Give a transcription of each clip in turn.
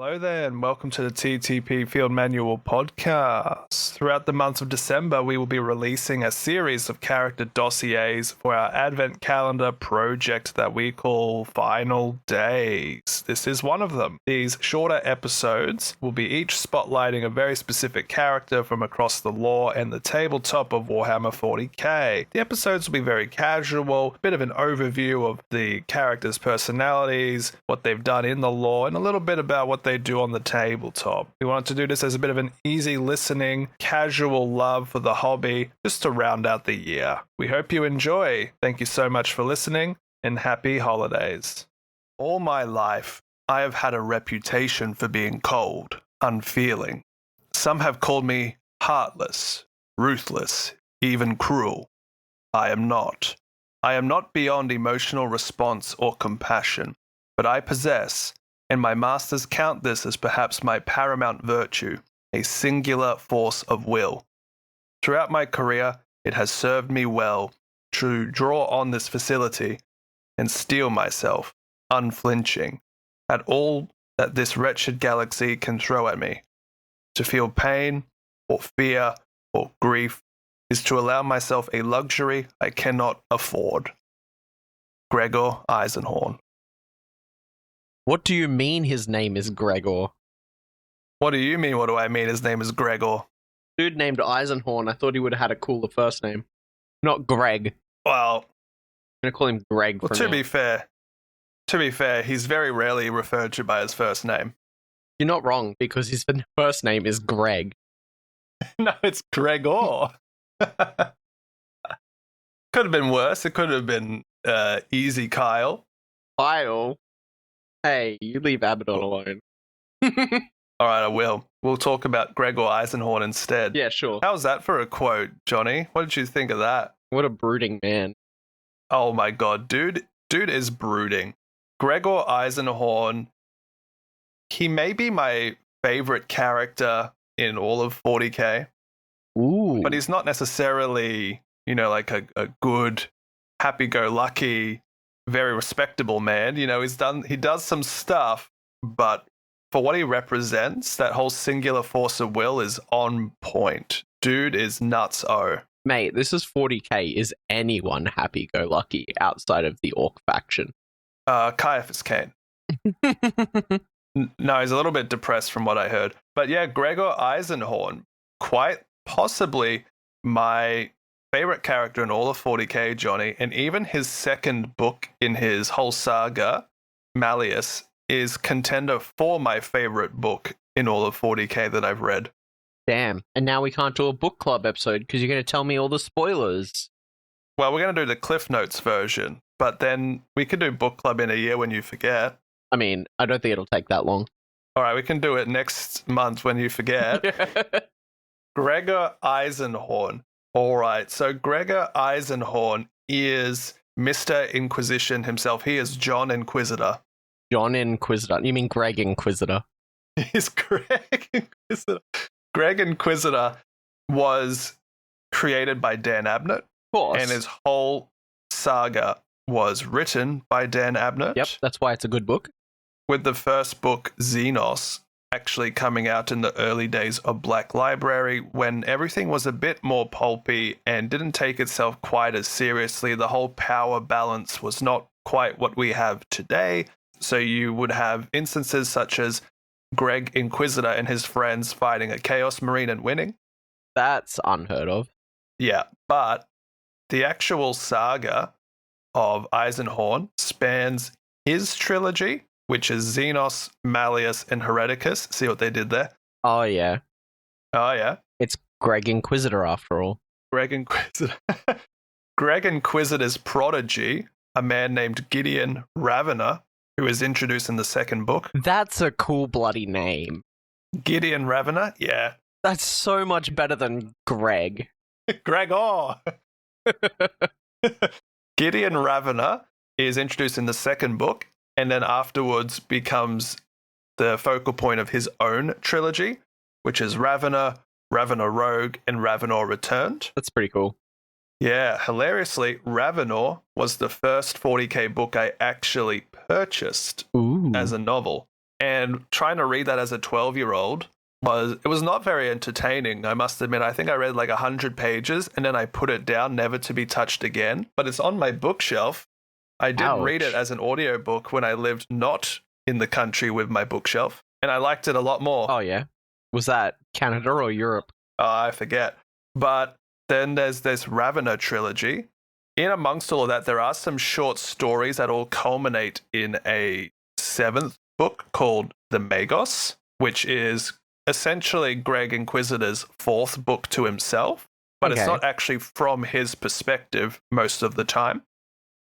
Hello there, and welcome to the TTP Field Manual podcast. Throughout the month of December, we will be releasing a series of character dossiers for our Advent calendar project that we call Final Days. This is one of them. These shorter episodes will be each spotlighting a very specific character from across the lore and the tabletop of Warhammer 40k. The episodes will be very casual, a bit of an overview of the characters' personalities, what they've done in the lore, and a little bit about what they do on the tabletop. We wanted to do this as a bit of an easy listening, casual love for the hobby, just to round out the year. We hope you enjoy. Thank you so much for listening, and happy holidays. All my life, I have had a reputation for being cold, unfeeling. Some have called me heartless, ruthless, even cruel. I am not. I am not beyond emotional response or compassion, but I possess, and my masters count this as perhaps my paramount virtue, a singular force of will. Throughout my career, it has served me well to draw on this facility and steel myself, unflinching, at all that this wretched galaxy can throw at me. To feel pain, or fear, or grief is to allow myself a luxury I cannot afford. Gregor Eisenhorn. What do you mean his name is Gregor? What do you mean? What do I mean? His name is Gregor. Dude named Eisenhorn. I thought he would have had a cooler first name. Not Greg. Well, I'm going to call him Greg to now. be fair, he's very rarely referred to by his first name. You're not wrong, because his first name is Greg. No, it's Gregor. Could have been worse. It could have been Easy Kyle. Kyle? Hey, you leave Abnett alone. All right, I will. We'll talk about Gregor Eisenhorn instead. Yeah, sure. How's that for a quote, Johnny? What did you think of that? What a brooding man. Oh my god, dude is brooding. Gregor Eisenhorn, he may be my favorite character in all of 40k. Ooh. But he's not necessarily, like a good, happy-go-lucky, very respectable man. He does some stuff, but for what he represents, that whole singular force of will is on point. Dude is nuts-o. Mate, this is 40k. Is anyone happy-go-lucky outside of the Orc faction? Caiaphas Kane. No, he's a little bit depressed from what I heard. But yeah, Gregor Eisenhorn, quite possibly my favorite character in all of 40k, Johnny, and even his second book in his whole saga, Malleus, is contender for my favorite book in all of 40k that I've read. Damn. And now we can't do a book club episode because you're going to tell me all the spoilers. Well, we're going to do the Cliff Notes version, but then we could do book club in a year when you forget. I mean, I don't think it'll take that long. All right, we can do it next month when you forget. Gregor Eisenhorn. All right, so Gregor Eisenhorn is Mr. Inquisition himself. He is John Inquisitor. John Inquisitor. You mean Greg Inquisitor? He's Greg Inquisitor. Greg Inquisitor was created by Dan Abnett. Of course. And his whole saga was written by Dan Abnett. Yep, that's why it's a good book. With the first book, Xenos, actually coming out in the early days of Black Library when everything was a bit more pulpy and didn't take itself quite as seriously. The whole power balance was not quite what we have today. So you would have instances such as Greg Inquisitor and his friends fighting a Chaos Marine and winning. That's unheard of. Yeah, but the actual saga of Eisenhorn spans his trilogy, which is Xenos, Malleus, and Hereticus. See what they did there? Oh, yeah. Oh, yeah. It's Greg Inquisitor, after all. Greg Inquisitor. Greg Inquisitor's prodigy, a man named Gideon Ravenor, who is introduced in the second book. That's a cool bloody name. Gideon Ravenor? Yeah. That's so much better than Greg. Gregor! Gideon Ravenor is introduced in the second book, and then afterwards becomes the focal point of his own trilogy, which is Ravenor, Ravenor Rogue, and Ravenor Returned. That's pretty cool. Yeah, hilariously, Ravenor was the first 40k book I actually purchased as a novel. And trying to read that as a 12-year-old was not very entertaining, I must admit. I think I read like 100 pages and then I put it down, never to be touched again. But it's on my bookshelf. I did read it as an audiobook when I lived not in the country with my bookshelf, and I liked it a lot more. Oh, yeah? Was that Canada or Europe? I forget. But then there's this Ravenor trilogy. In amongst all of that, there are some short stories that all culminate in a 7th book called The Magos, which is essentially Greg Inquisitor's 4th book to himself, but it's not actually from his perspective most of the time.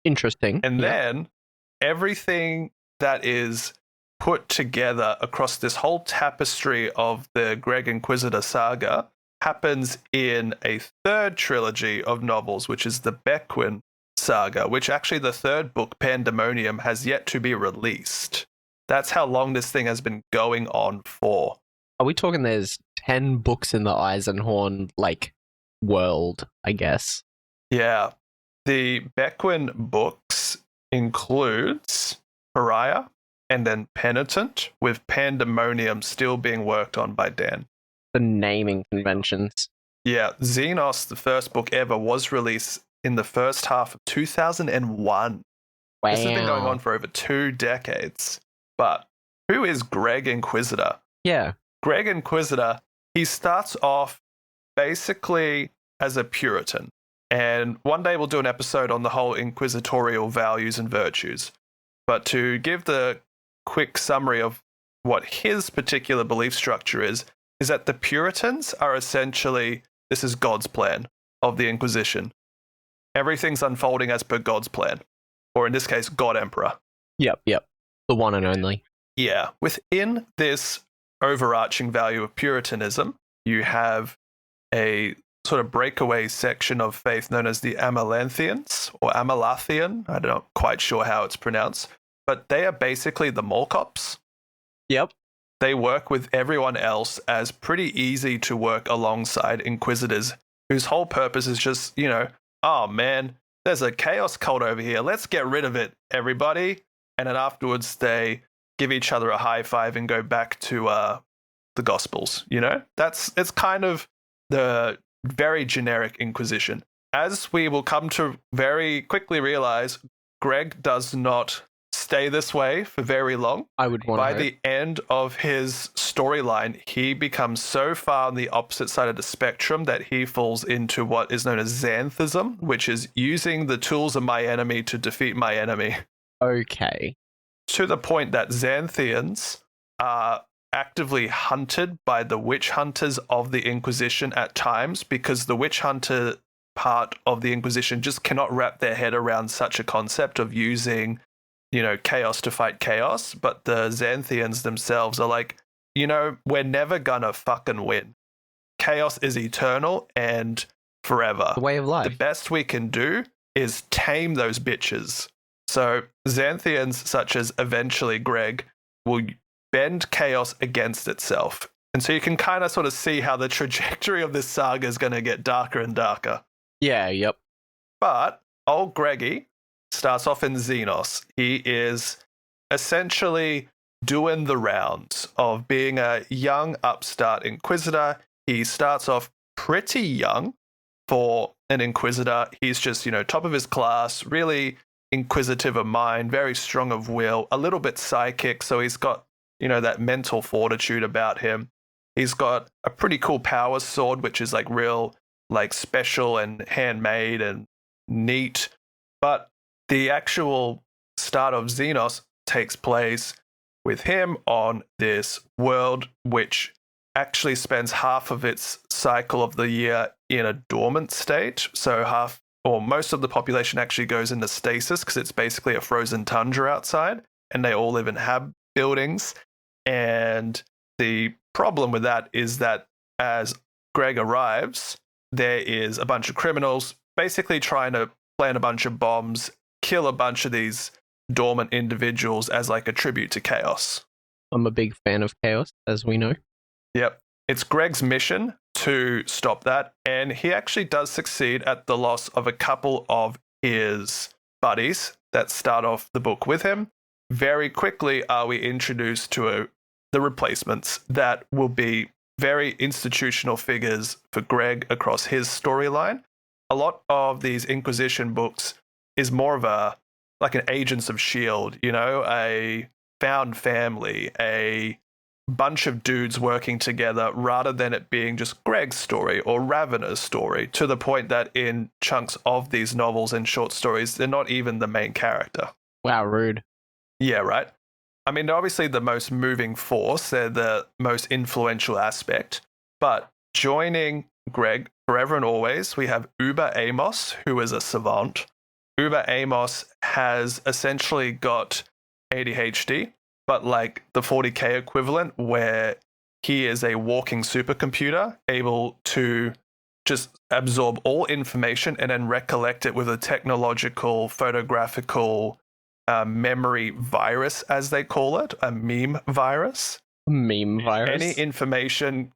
Interesting. And then everything that is put together across this whole tapestry of the Greg Inquisitor saga happens in a 3rd trilogy of novels, which is the Bequin saga, which actually the 3rd book, Pandemonium, has yet to be released. That's how long this thing has been going on for. Are we talking there's 10 books in the Eisenhorn, like, world, I guess? Yeah. The Bequin books includes Pariah and then Penitent, with Pandemonium still being worked on by Dan. The naming conventions. Yeah, Xenos, the first book ever, was released in the first half of 2001. Wow. This has been going on for over 2 decades. But who is Greg Inquisitor? Yeah. Greg Inquisitor, he starts off basically as a Puritan. And one day we'll do an episode on the whole inquisitorial values and virtues. But to give the quick summary of what his particular belief structure is that the Puritans are essentially, this is God's plan of the Inquisition. Everything's unfolding as per God's plan. Or in this case, God Emperor. Yep. The one and only. Yeah. Within this overarching value of Puritanism, you have a sort of breakaway section of faith known as the Amalanthians or Amalathian. I'm not quite sure how it's pronounced, but they are basically the mall cops. Yep. They work with everyone else as pretty easy to work alongside inquisitors whose whole purpose is just, oh man, there's a chaos cult over here. Let's get rid of it, everybody. And then afterwards they give each other a high five and go back to the Gospels, It's kind of the very generic Inquisition. As we will come to very quickly realize, Greg does not stay this way for very long. I would want By the end of his storyline, he becomes so far on the opposite side of the spectrum that he falls into what is known as Xanthism, which is using the tools of my enemy to defeat my enemy. Okay. To the point that Xanthians are actively hunted by the witch hunters of the Inquisition at times, because the witch hunter part of the Inquisition just cannot wrap their head around such a concept of using, chaos to fight chaos. But the Xanthians themselves are like, we're never gonna fucking win. Chaos is eternal and forever. The way of life. The best we can do is tame those bitches. So Xanthians, such as eventually Greg, will bend chaos against itself. And so you can kind of sort of see how the trajectory of this saga is going to get darker and darker. Yeah, yep. But old Greggy starts off in Xenos. He is essentially doing the rounds of being a young upstart Inquisitor. He starts off pretty young for an Inquisitor. He's just, top of his class, really inquisitive of mind, very strong of will, a little bit psychic, so he's got, that mental fortitude about him. He's got a pretty cool power sword, which is like real, like special and handmade and neat. But the actual start of Xenos takes place with him on this world, which actually spends half of its cycle of the year in a dormant state. So most of the population actually goes into stasis because it's basically a frozen tundra outside, and they all live in buildings. And the problem with that is that as Greg arrives, there is a bunch of criminals basically trying to plant a bunch of bombs, kill a bunch of these dormant individuals as like a tribute to chaos. I'm a big fan of chaos, as we know. Yep. It's Greg's mission to stop that, and he actually does succeed at the loss of a couple of his buddies that start off the book with him. very quickly are we introduced to the replacements that will be very institutional figures for Greg across his storyline. A lot of these Inquisition books is more of a like an Agents of S.H.I.E.L.D., a found family, a bunch of dudes working together rather than it being just Greg's story or Ravenor's story, to the point that in chunks of these novels and short stories, they're not even the main character. Wow, rude. Yeah, right. I mean, obviously the most moving force, they're the most influential aspect, but joining Greg forever and always, we have Uber Amos, who is a savant. Uber Amos has essentially got ADHD, but like the 40K equivalent, where he is a walking supercomputer able to just absorb all information and then recollect it with a technological, photographical memory virus, as they call it, a meme virus. Meme virus? Any information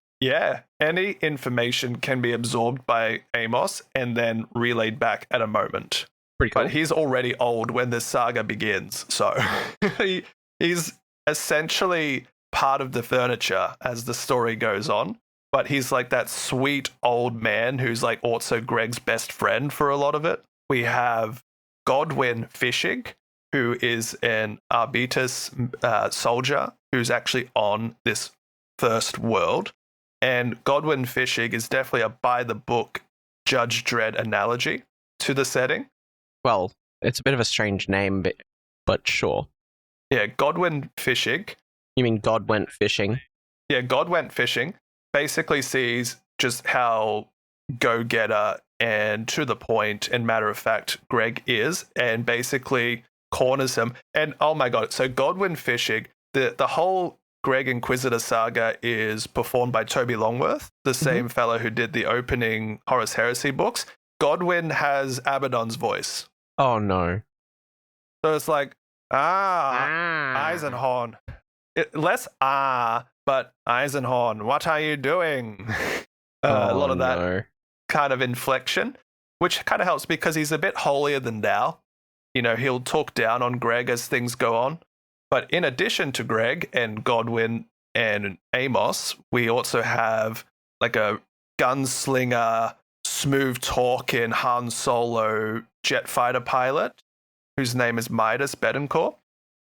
can be absorbed by Amos and then relayed back at a moment. Pretty cool. But he's already old when this saga begins, so he's essentially part of the furniture as the story goes on. But he's like that sweet old man who's like also Greg's best friend for a lot of it. We have Godwin Fishig, who is an Arbitus soldier who's actually on this first world. And Godwin Fishig is definitely a by-the-book Judge Dredd analogy to the setting. Well, it's a bit of a strange name, but sure. Yeah, Godwin Fishig. You mean God went fishing? Yeah, God went fishing. Basically sees just how go-getter and to the point and matter-of-fact Greg is, and basically corners him. And oh my god, so Godwin Fishig, the whole Greg Inquisitor saga is performed by Toby Longworth, the same fellow who did the opening Horus Heresy books. Godwin has Abaddon's voice. Oh no. So it's like, Eisenhorn. Less but Eisenhorn, what are you doing? A lot of that kind of inflection, which kind of helps because he's a bit holier than thou. He'll talk down on Greg as things go on. But in addition to Greg and Godwin and Amos, we also have like a gunslinger, smooth talking Han Solo jet fighter pilot whose name is Midas Betancourt.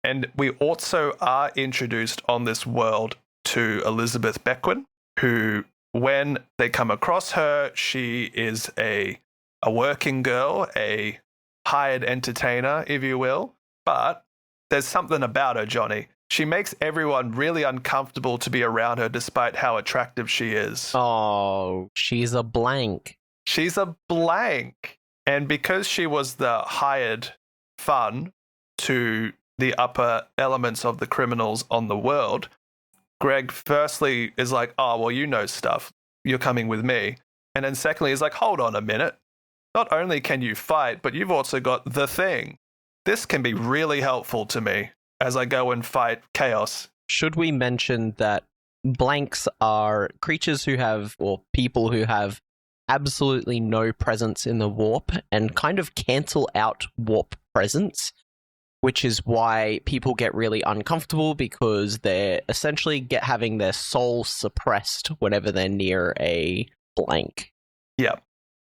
And we also are introduced on this world to Elizabeth Bequin, who, when they come across her, she is a working girl, a hired entertainer, if you will. But there's something about her, Jonny. She makes everyone really uncomfortable to be around her despite how attractive she is. Oh, she's a blank. She's a blank. And because she was the hired fun to the upper elements of the criminals on the world, Greg firstly is like, oh, well, you know stuff. You're coming with me. And then secondly, he's like, hold on a minute. Not only can you fight, but you've also got the thing. This can be really helpful to me as I go and fight chaos. Should we mention that blanks are creatures who have, or people who have, absolutely no presence in the warp and kind of cancel out warp presence, which is why people get really uncomfortable because they're essentially having their soul suppressed whenever they're near a blank. Yeah,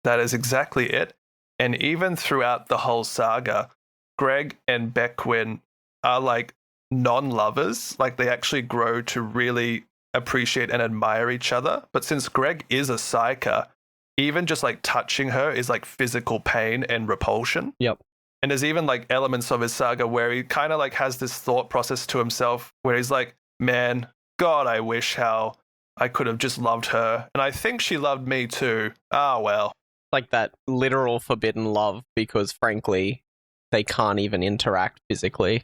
that is exactly it. And even throughout the whole saga, Greg and Bequin are like non-lovers. Like they actually grow to really appreciate and admire each other. But since Greg is a psyker, even just like touching her is like physical pain and repulsion. Yep. And there's even like elements of his saga where he kind of like has this thought process to himself where he's like, man, God, I wish how I could have just loved her. And I think she loved me too. Ah, well. Like that literal forbidden love because frankly, they can't even interact physically.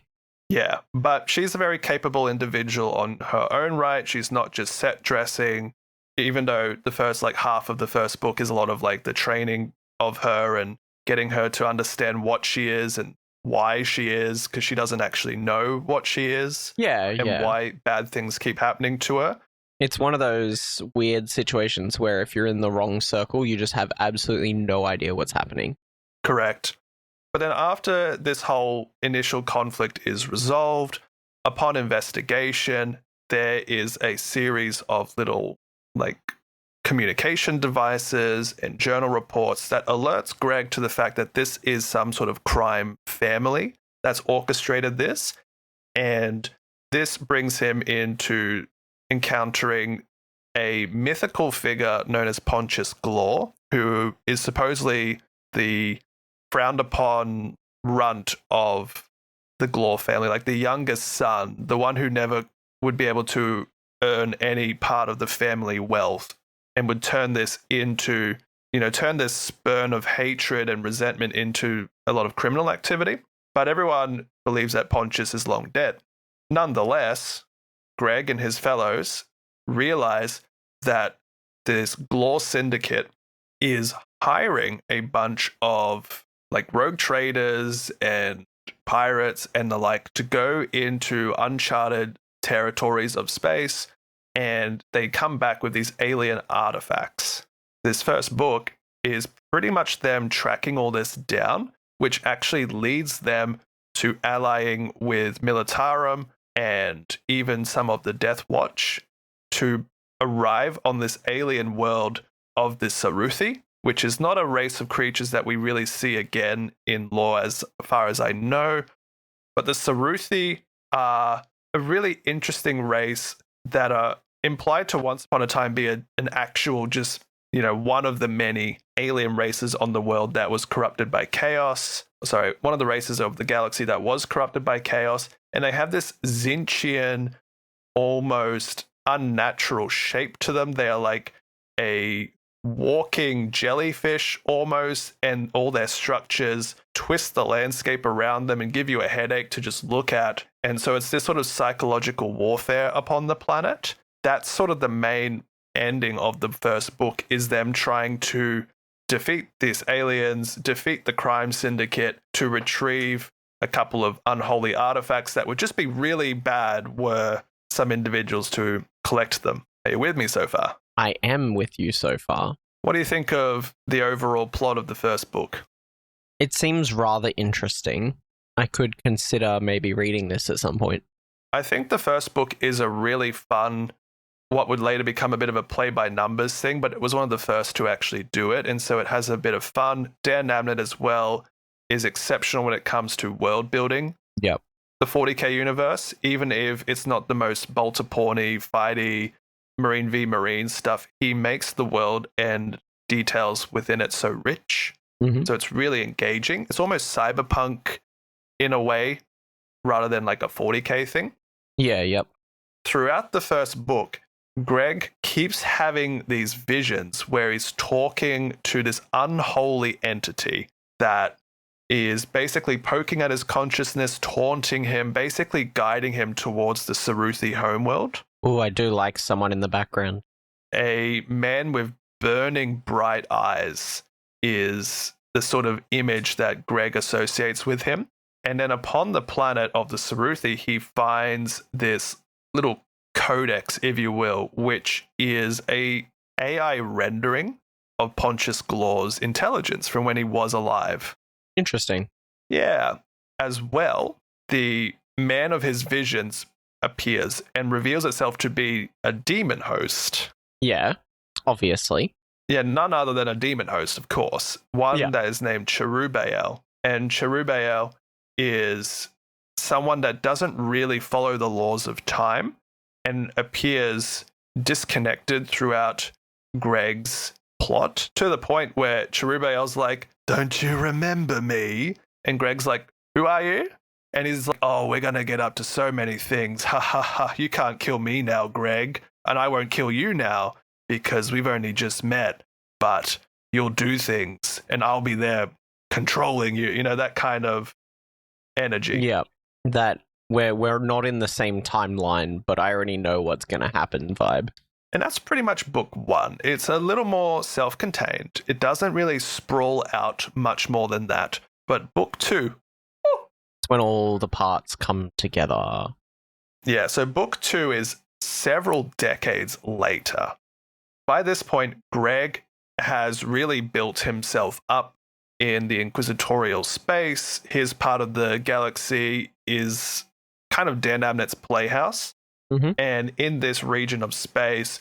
Yeah, but she's a very capable individual on her own right. She's not just set dressing, even though the first like half of the first book is a lot of like the training of her and getting her to understand what she is and why she is, because she doesn't actually know what she is. Yeah, and why bad things keep happening to her. It's one of those weird situations where if you're in the wrong circle, you just have absolutely no idea what's happening. Correct. But then after this whole initial conflict is resolved, upon investigation, there is a series of little like communication devices and journal reports that alerts Greg to the fact that this is some sort of crime family that's orchestrated this. And this brings him into encountering a mythical figure known as Pontius Glor, who is supposedly the frowned upon runt of the Glor family, like the youngest son, the one who never would be able to earn any part of the family wealth, and would turn this into, turn this spurn of hatred and resentment into a lot of criminal activity. But everyone believes that Pontius is long dead. Nonetheless, Greg and his fellows realize that this Glor syndicate is hiring a bunch of like rogue traders and pirates and the like to go into uncharted territories of space, and they come back with these alien artifacts. This first book is pretty much them tracking all this down, which actually leads them to allying with Militarum and even some of the Death Watch to arrive on this alien world of the Saruthi, which is not a race of creatures that we really see again in lore as far as I know. But the Saruthi are a really interesting race that are implied to once upon a time be an actual just, one of the many alien races on the world that was corrupted by chaos. Sorry, one of the races of the galaxy that was corrupted by chaos. And they have this Zinchian, almost unnatural shape to them. They are like a walking jellyfish almost, and all their structures twist the landscape around them and give you a headache to just look at. And so it's this sort of psychological warfare upon the planet. That's sort of the main ending of the first book, is them trying to defeat these aliens, defeat the crime syndicate, to retrieve a couple of unholy artifacts that would just be really bad were some individuals to collect them. Are you with me so far? I am with you so far. What do you think of the overall plot of the first book? It seems rather interesting. I could consider maybe reading this at some point. I think the first book is a really fun, what would later become a bit of a play-by-numbers thing, but it was one of the first to actually do it, and so it has a bit of fun. Dan Abnett as well is exceptional when it comes to world building. Yep. The 40k universe, even if it's not the most bolter-porny, fighty, Marine v Marine stuff, he makes the world and details within it so rich. Mm-hmm. So it's really engaging. It's almost cyberpunk in a way, rather than like a 40k thing. Yeah, yep. Throughout the first book, Greg keeps having these visions where he's talking to this unholy entity that is basically poking at his consciousness, taunting him, basically guiding him towards the Saruthi homeworld. Oh, I do like someone in the background. A man with burning bright eyes is the sort of image that Greg associates with him. And then upon the planet of the Saruthi, he finds this little codex, if you will, which is a AI rendering of Pontius Glor's intelligence from when he was alive. Interesting. Yeah. As well, the man of his visions appears and reveals itself to be a demon host. Yeah, obviously. Yeah, none other than a demon host, of course. One that is named Cherubael. And Cherubael is someone that doesn't really follow the laws of time and appears disconnected throughout Greg's plot, to the point where Cherubael's like, "Don't you remember me?" And Greg's like, "Who are you?" And he's like, "Oh, we're going to get up to so many things. Ha ha ha, you can't kill me now, Greg. And I won't kill you now because we've only just met. But you'll do things and I'll be there controlling you." That kind of energy. Yeah, that we're not in the same timeline, but I already know what's going to happen vibe. And that's pretty much book one. It's a little more self-contained. It doesn't really sprawl out much more than that. But book two, it's when all the parts come together. Yeah, so book two is several decades later. By this point, Greg has really built himself up in the inquisitorial space. His part of the galaxy is kind of Dan Abnett's playhouse. Mm-hmm. And in this region of space,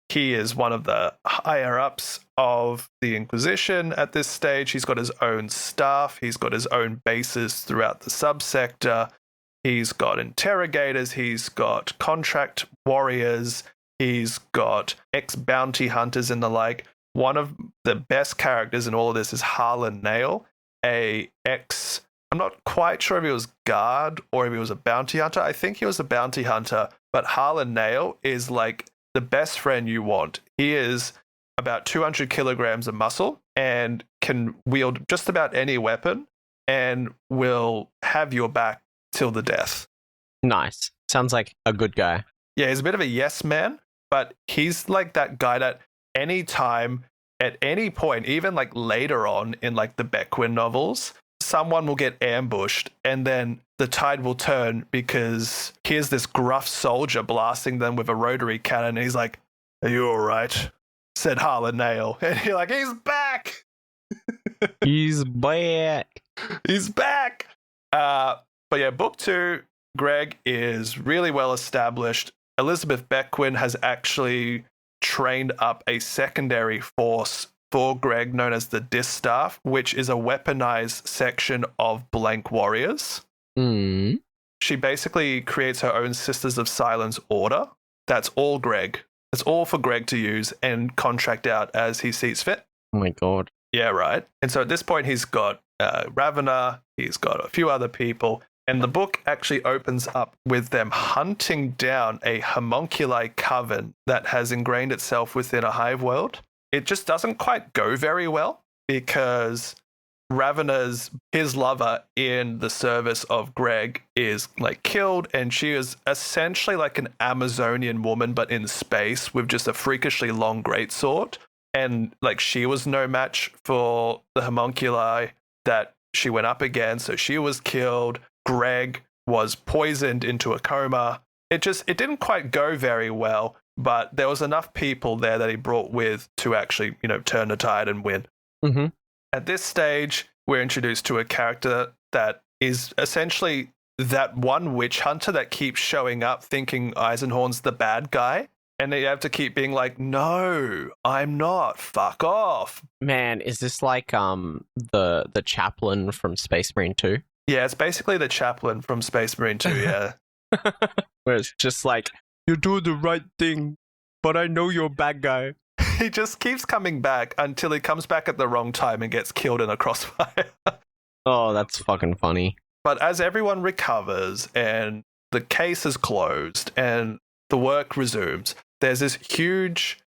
he is one of the higher-ups of the Inquisition at this stage. He's got his own staff. He's got his own bases throughout the subsector. He's got interrogators. He's got contract warriors. He's got ex-bounty hunters and the like. One of the best characters in all of this is Harlan Nail, I'm not quite sure if he was guard or if he was a bounty hunter. I think he was a bounty hunter, but Harlan Nail is like the best friend you want. He is about 200 kilograms of muscle and can wield just about any weapon and will have your back till the death. Nice. Sounds like a good guy. Yeah, he's a bit of a yes man, but he's like that guy that any time, at any point, even like later on in like the Bequin novels, someone will get ambushed and then the tide will turn because here's this gruff soldier blasting them with a rotary cannon and he's like, "Are you all right?" said Harlan Nail. And you're like, he's back! He's back! He's back! But yeah, book 2, Greg is really well established. Elizabeth Bequin has actually trained up a secondary force for Greg known as the Distaff, which is a weaponized section of blank warriors. Mm. She basically creates her own Sisters of Silence order. That's all Greg. That's all for Greg to use and contract out as he sees fit. Oh my god. Yeah, right. And so at this point, he's got Ravenor, he's got a few other people, and the book actually opens up with them hunting down a homunculi coven that has ingrained itself within a hive world. It just doesn't quite go very well because Ravenor's, his lover in the service of Greg is like killed, and she is essentially like an Amazonian woman but in space with just a freakishly long greatsword. And like she was no match for the homunculi that she went up against, so she was killed. Greg was poisoned into a coma. It didn't quite go very well, but there was enough people there that he brought with to actually, turn the tide and win. Mm-hmm. At this stage, we're introduced to a character that is essentially that one witch hunter that keeps showing up thinking Eisenhorn's the bad guy. And they have to keep being like, "No, I'm not. Fuck off." Man, is this like the chaplain from Space Marine 2? Yeah, it's basically the chaplain from Space Marine 2, yeah. Where it's just like, "You do the right thing, but I know you're a bad guy." He just keeps coming back until he comes back at the wrong time and gets killed in a crossfire. Oh, that's fucking funny. But as everyone recovers and the case is closed and the work resumes, there's this huge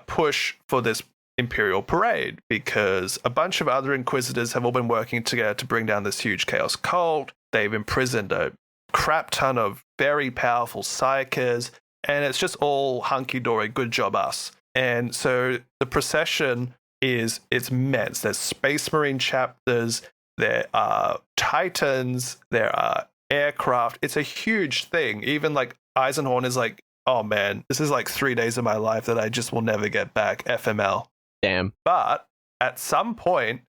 push for this Imperial Parade because a bunch of other Inquisitors have all been working together to bring down this huge Chaos cult. They've imprisoned a crap ton of very powerful psychers, and it's just all hunky-dory, good job us. And so the procession it's immense. There's Space Marine chapters, there are Titans, there are aircraft. It's a huge thing. Even like Eisenhorn is like, "Oh man, this is like 3 days of my life that I just will never get back, FML." Damn. But at some point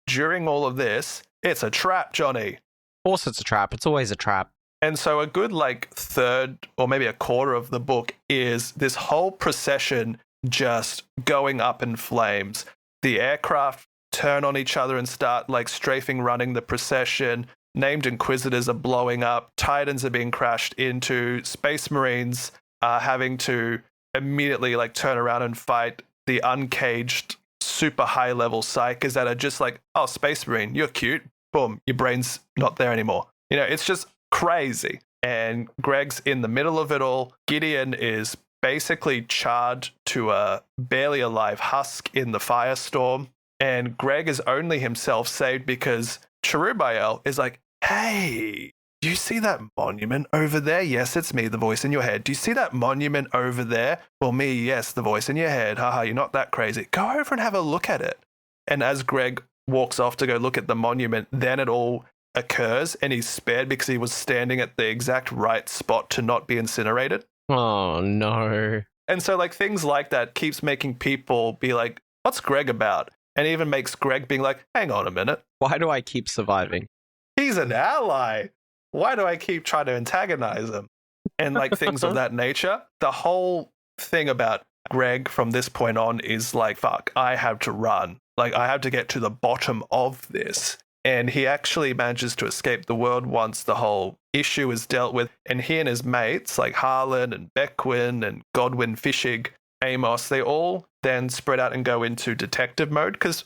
during all of this, it's a trap, Johnny. Of course it's a trap. It's always a trap. And so a good like third or maybe a quarter of the book is this whole procession just going up in flames. The aircraft turn on each other and start like strafing running the procession. Named Inquisitors are blowing up. Titans are being crashed into. Space Marines are having to immediately like turn around and fight the uncaged super high level psychers that are just like, "Oh, Space Marine, you're cute." Boom, your brain's not there anymore. It's just crazy. And Greg's in the middle of it all. Gideon is basically charred to a barely alive husk in the firestorm. And Greg is only himself saved because Cherubael is like, "Hey, do you see that monument over there?" "Yes, it's me, the voice in your head." "Do you see that monument over there?" "Well, me, yes, the voice in your head. Haha, you're not that crazy. Go over and have a look at it." And as Greg walks off to go look at the monument, then it all occurs and he's spared because he was standing at the exact right spot to not be incinerated. Oh, no. And so like things like that keeps making people be like, "What's Greg about?" and even makes Greg being like, hang on a minute. Why do I keep surviving? He's an ally. Why do I keep trying to antagonize him? And like things of that nature. The whole thing about Greg from this point on is like, fuck, I have to run. Like, I have to get to the bottom of this. And he actually manages to escape the world once the whole issue is dealt with. And he and his mates, like Harlan and Bequin and Godwin Fishig, Amos, they all then spread out and go into detective mode because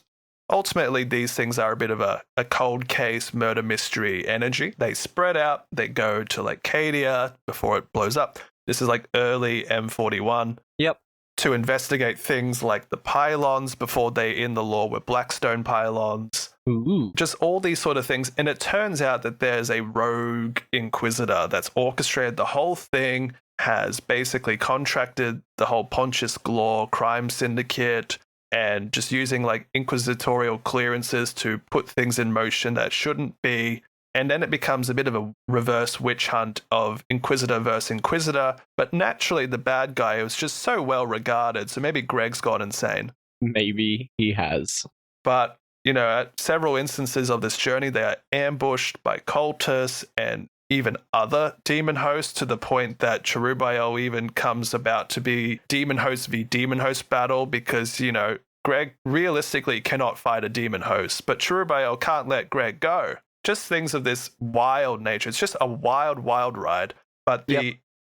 ultimately these things are a bit of a cold case murder mystery energy. They spread out, they go to like Cadia before it blows up. This is like early M41. Yep. To investigate things like the pylons before they in the lore were Blackstone pylons. Ooh. Just all these sort of things. And it turns out that there's a rogue inquisitor that's orchestrated the whole thing, has basically contracted the whole Pontius Glor crime syndicate, and just using like inquisitorial clearances to put things in motion that shouldn't be. And then it becomes a bit of a reverse witch hunt of Inquisitor versus Inquisitor. But naturally, the bad guy was just so well regarded. So maybe Greg's gone insane. Maybe he has. But, you know, at several instances of this journey, they are ambushed by cultists and even other demon hosts, to the point that Cherubael even comes about to be demon host v demon host battle because, you know, Greg realistically cannot fight a demon host, but Cherubael can't let Greg go. Just things of this wild nature. It's just a wild, wild ride. But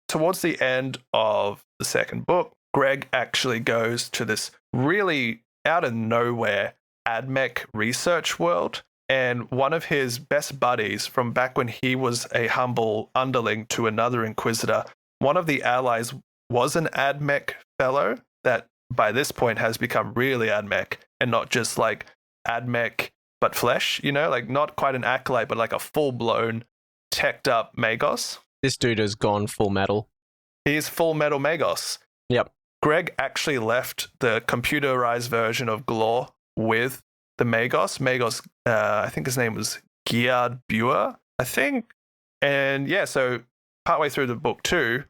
towards the end of the second book, Greg actually goes to this really out of nowhere AdMech research world. And one of his best buddies from back when he was a humble underling to another Inquisitor, one of the allies was an AdMech fellow that by this point has become really AdMech and not just like AdMech but flesh, you know, like not quite an acolyte, but like a full-blown, teched-up Magos. This dude has gone full metal. He's full metal Magos. Yep. Greg actually left the computerized version of Glor with the Magos. Magos, I think his name was Giard Buer, I think. And yeah, so partway through the book 2,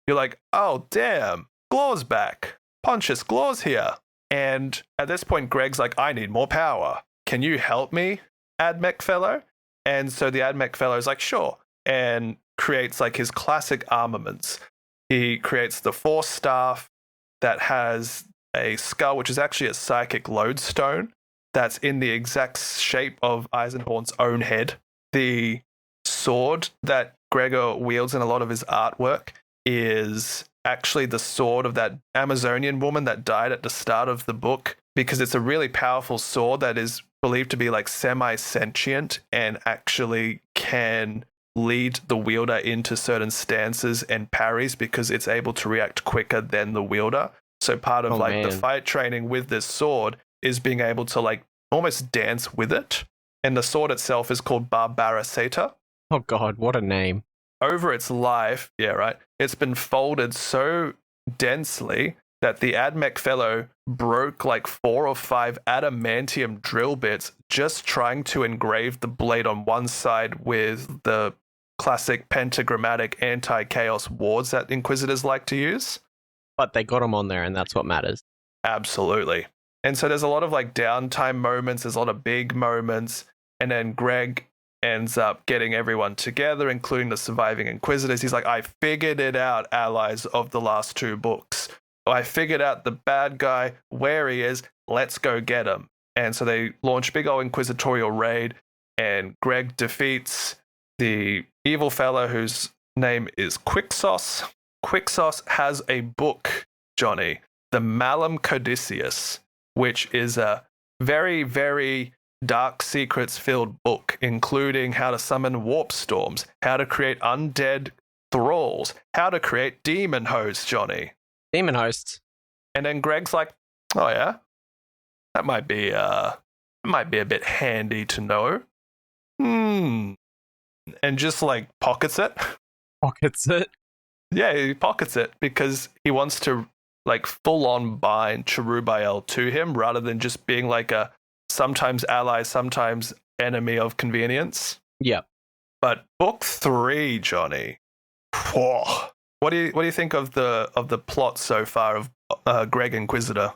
you're like, oh, damn, Glor's back. Pontius Glor's here. And at this point, Greg's like, I need more power. Can you help me, AdMech fellow? And so the AdMech fellow is like, sure, and creates like his classic armaments. He creates the Force Staff that has a skull, which is actually a psychic lodestone that's in the exact shape of Eisenhorn's own head. The sword that Gregor wields in a lot of his artwork is actually the sword of that Amazonian woman that died at the start of the book, because it's a really powerful sword that is believed to be like semi-sentient and actually can lead the wielder into certain stances and parries because it's able to react quicker than the wielder. So part of the fight training with this sword is being able to like almost dance with it. And the sword itself is called Barbarasata. Oh God, what a name. Over its life, yeah, right, it's been folded so densely that the AdMech fellow broke like 4 or 5 adamantium drill bits just trying to engrave the blade on one side with the classic pentagrammatic anti-chaos wards that Inquisitors like to use. But they got them on there, and that's what matters. Absolutely. And so there's a lot of like downtime moments, there's a lot of big moments, and then Greg ends up getting everyone together, including the surviving Inquisitors. He's like, I figured it out, allies of the last 2 books. I figured out the bad guy, where he is, let's go get him. And so they launch a big old inquisitorial raid, and Greg defeats the evil fellow whose name is Quicksauce. Quicksauce has a book, Johnny, the Malum Codicius, which is a very, very dark secrets filled book, including how to summon warp storms, how to create undead thralls, how to create demon hosts, Johnny. Demon hosts. And then Greg's like, oh yeah, that might be a bit handy to know. And just like pockets it. Pockets it? Yeah, he pockets it because he wants to like full on bind Cherubael to him rather than just being like a sometimes ally, sometimes enemy of convenience. Yep. But book 3, Johnny. Whoa. What do you think of the plot so far of Greg Inquisitor?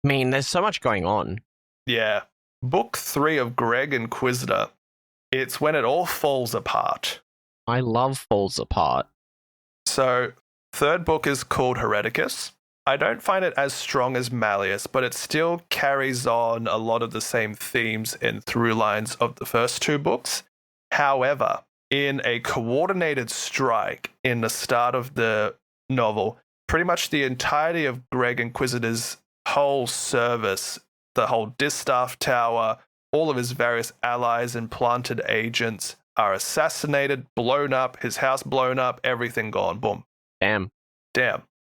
I mean, there's so much going on. Yeah. Book 3 of Greg Inquisitor. It's when it all falls apart. I love Falls Apart. So, third book is called Hereticus. I don't find it as strong as Malleus, but it still carries on a lot of the same themes and through lines of the first 2 books. However, in a coordinated strike in the start of the novel, pretty much the entirety of Greg Inquisitor's whole service, the whole Distaff Tower, all of his various allies and planted agents are assassinated, blown up, his house blown up, everything gone. Boom. Damn.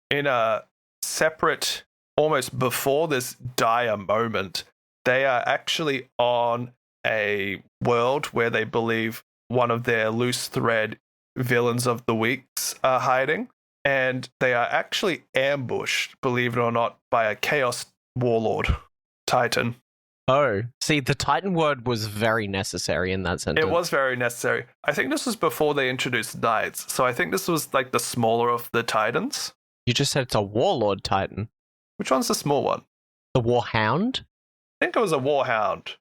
In a separate, almost before this dire moment, they are actually on a world where they believe one of their loose thread villains of the weeks are hiding. And they are actually ambushed, believe it or not, by a Chaos Warlord Titan. Oh, see, the Titan word was very necessary in that sentence. It was very necessary. I think this was before they introduced Knights, so I think this was like the smaller of the Titans. You just said it's a Warlord Titan. Which one's the small one? The Warhound? I think it was a Warhound.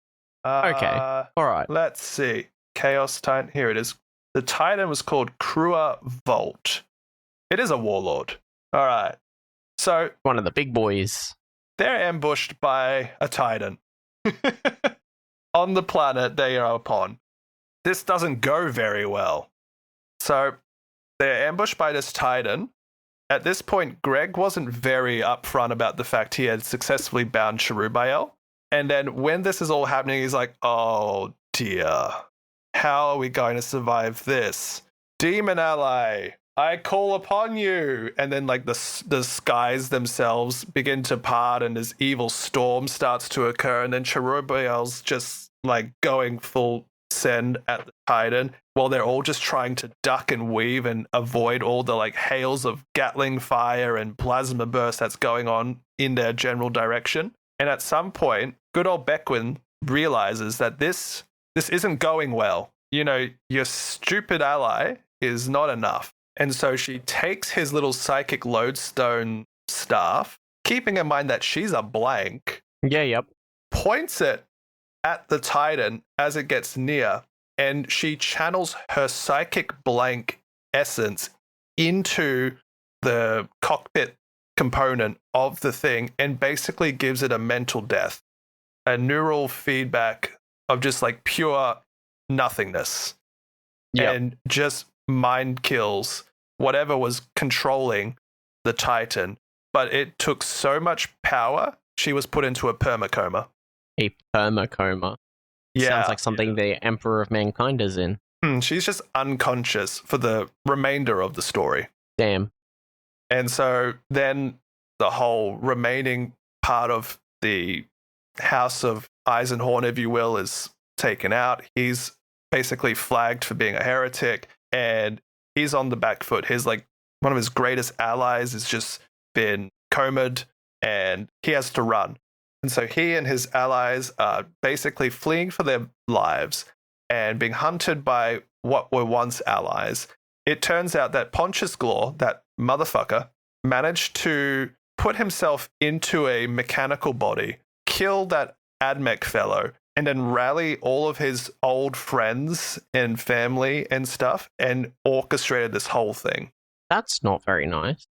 Okay, all right. Let's see. Chaos Titan. Here it is. The Titan was called Krua Volt. It is a Warlord. All right. So One of the big boys. they're ambushed by a Titan. On the planet they are upon. This doesn't go very well. So they're ambushed by this Titan. At this point, Greg wasn't very upfront about the fact he had successfully bound Cherubael. And then when this is all happening, he's like, oh dear. How are we going to survive this? Demon ally, I call upon you. And then like the skies themselves begin to part and this evil storm starts to occur. And then Cherubael's just like going full send at the Titan while they're all just trying to duck and weave and avoid all the like hails of Gatling fire and plasma burst that's going on in their general direction. And at some point, good old Bequin realizes that this isn't going well. You know, your stupid ally is not enough. And so she takes his little psychic lodestone staff, keeping in mind that she's a blank, Yep. points it at the Titan as it gets near, and she channels her psychic blank essence into the cockpit component of the thing and basically gives it a mental death, a neural feedback of just like pure nothingness. Yep. And just mind kills whatever was controlling the Titan. But it took so much power, she was put into a permacoma. A permacoma. Yeah. Sounds like something the Emperor of Mankind is in. She's just unconscious for the remainder of the story. Damn. And so then the whole remaining part of the House of Eisenhorn, if you will, is taken out. He's basically flagged for being a heretic, and he's on the back foot. His like one of his greatest allies has just been comaed, and he has to run. And so he and his allies are basically fleeing for their lives and being hunted by what were once allies. It turns out that Pontius Glor, that motherfucker, managed to put himself into a mechanical body, kill that Abnett fellow, and then rally all of his old friends and family and stuff and orchestrated this whole thing. That's not very nice.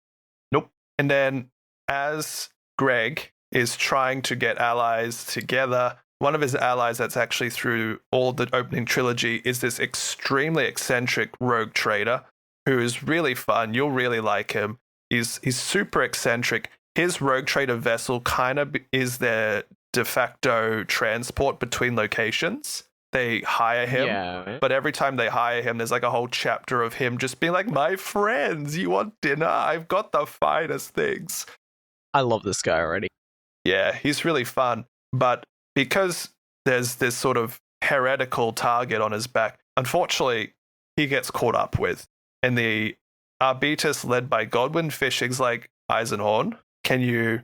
Nope. And then as Greg is trying to get allies together, one of his allies that's actually through all the opening trilogy is this extremely eccentric rogue trader who is really fun. You'll really like him. He's super eccentric. His rogue trader vessel kind of is their de facto transport between locations. They hire him, but every time they hire him, there's like a whole chapter of him just being like, my friends, you want dinner? I've got the finest things. I love this guy already. Yeah, he's really fun. But because there's this sort of heretical target on his back, unfortunately, he gets caught up with. And the Arbitus led by Godwin Fishing's like, Eisenhorn, can you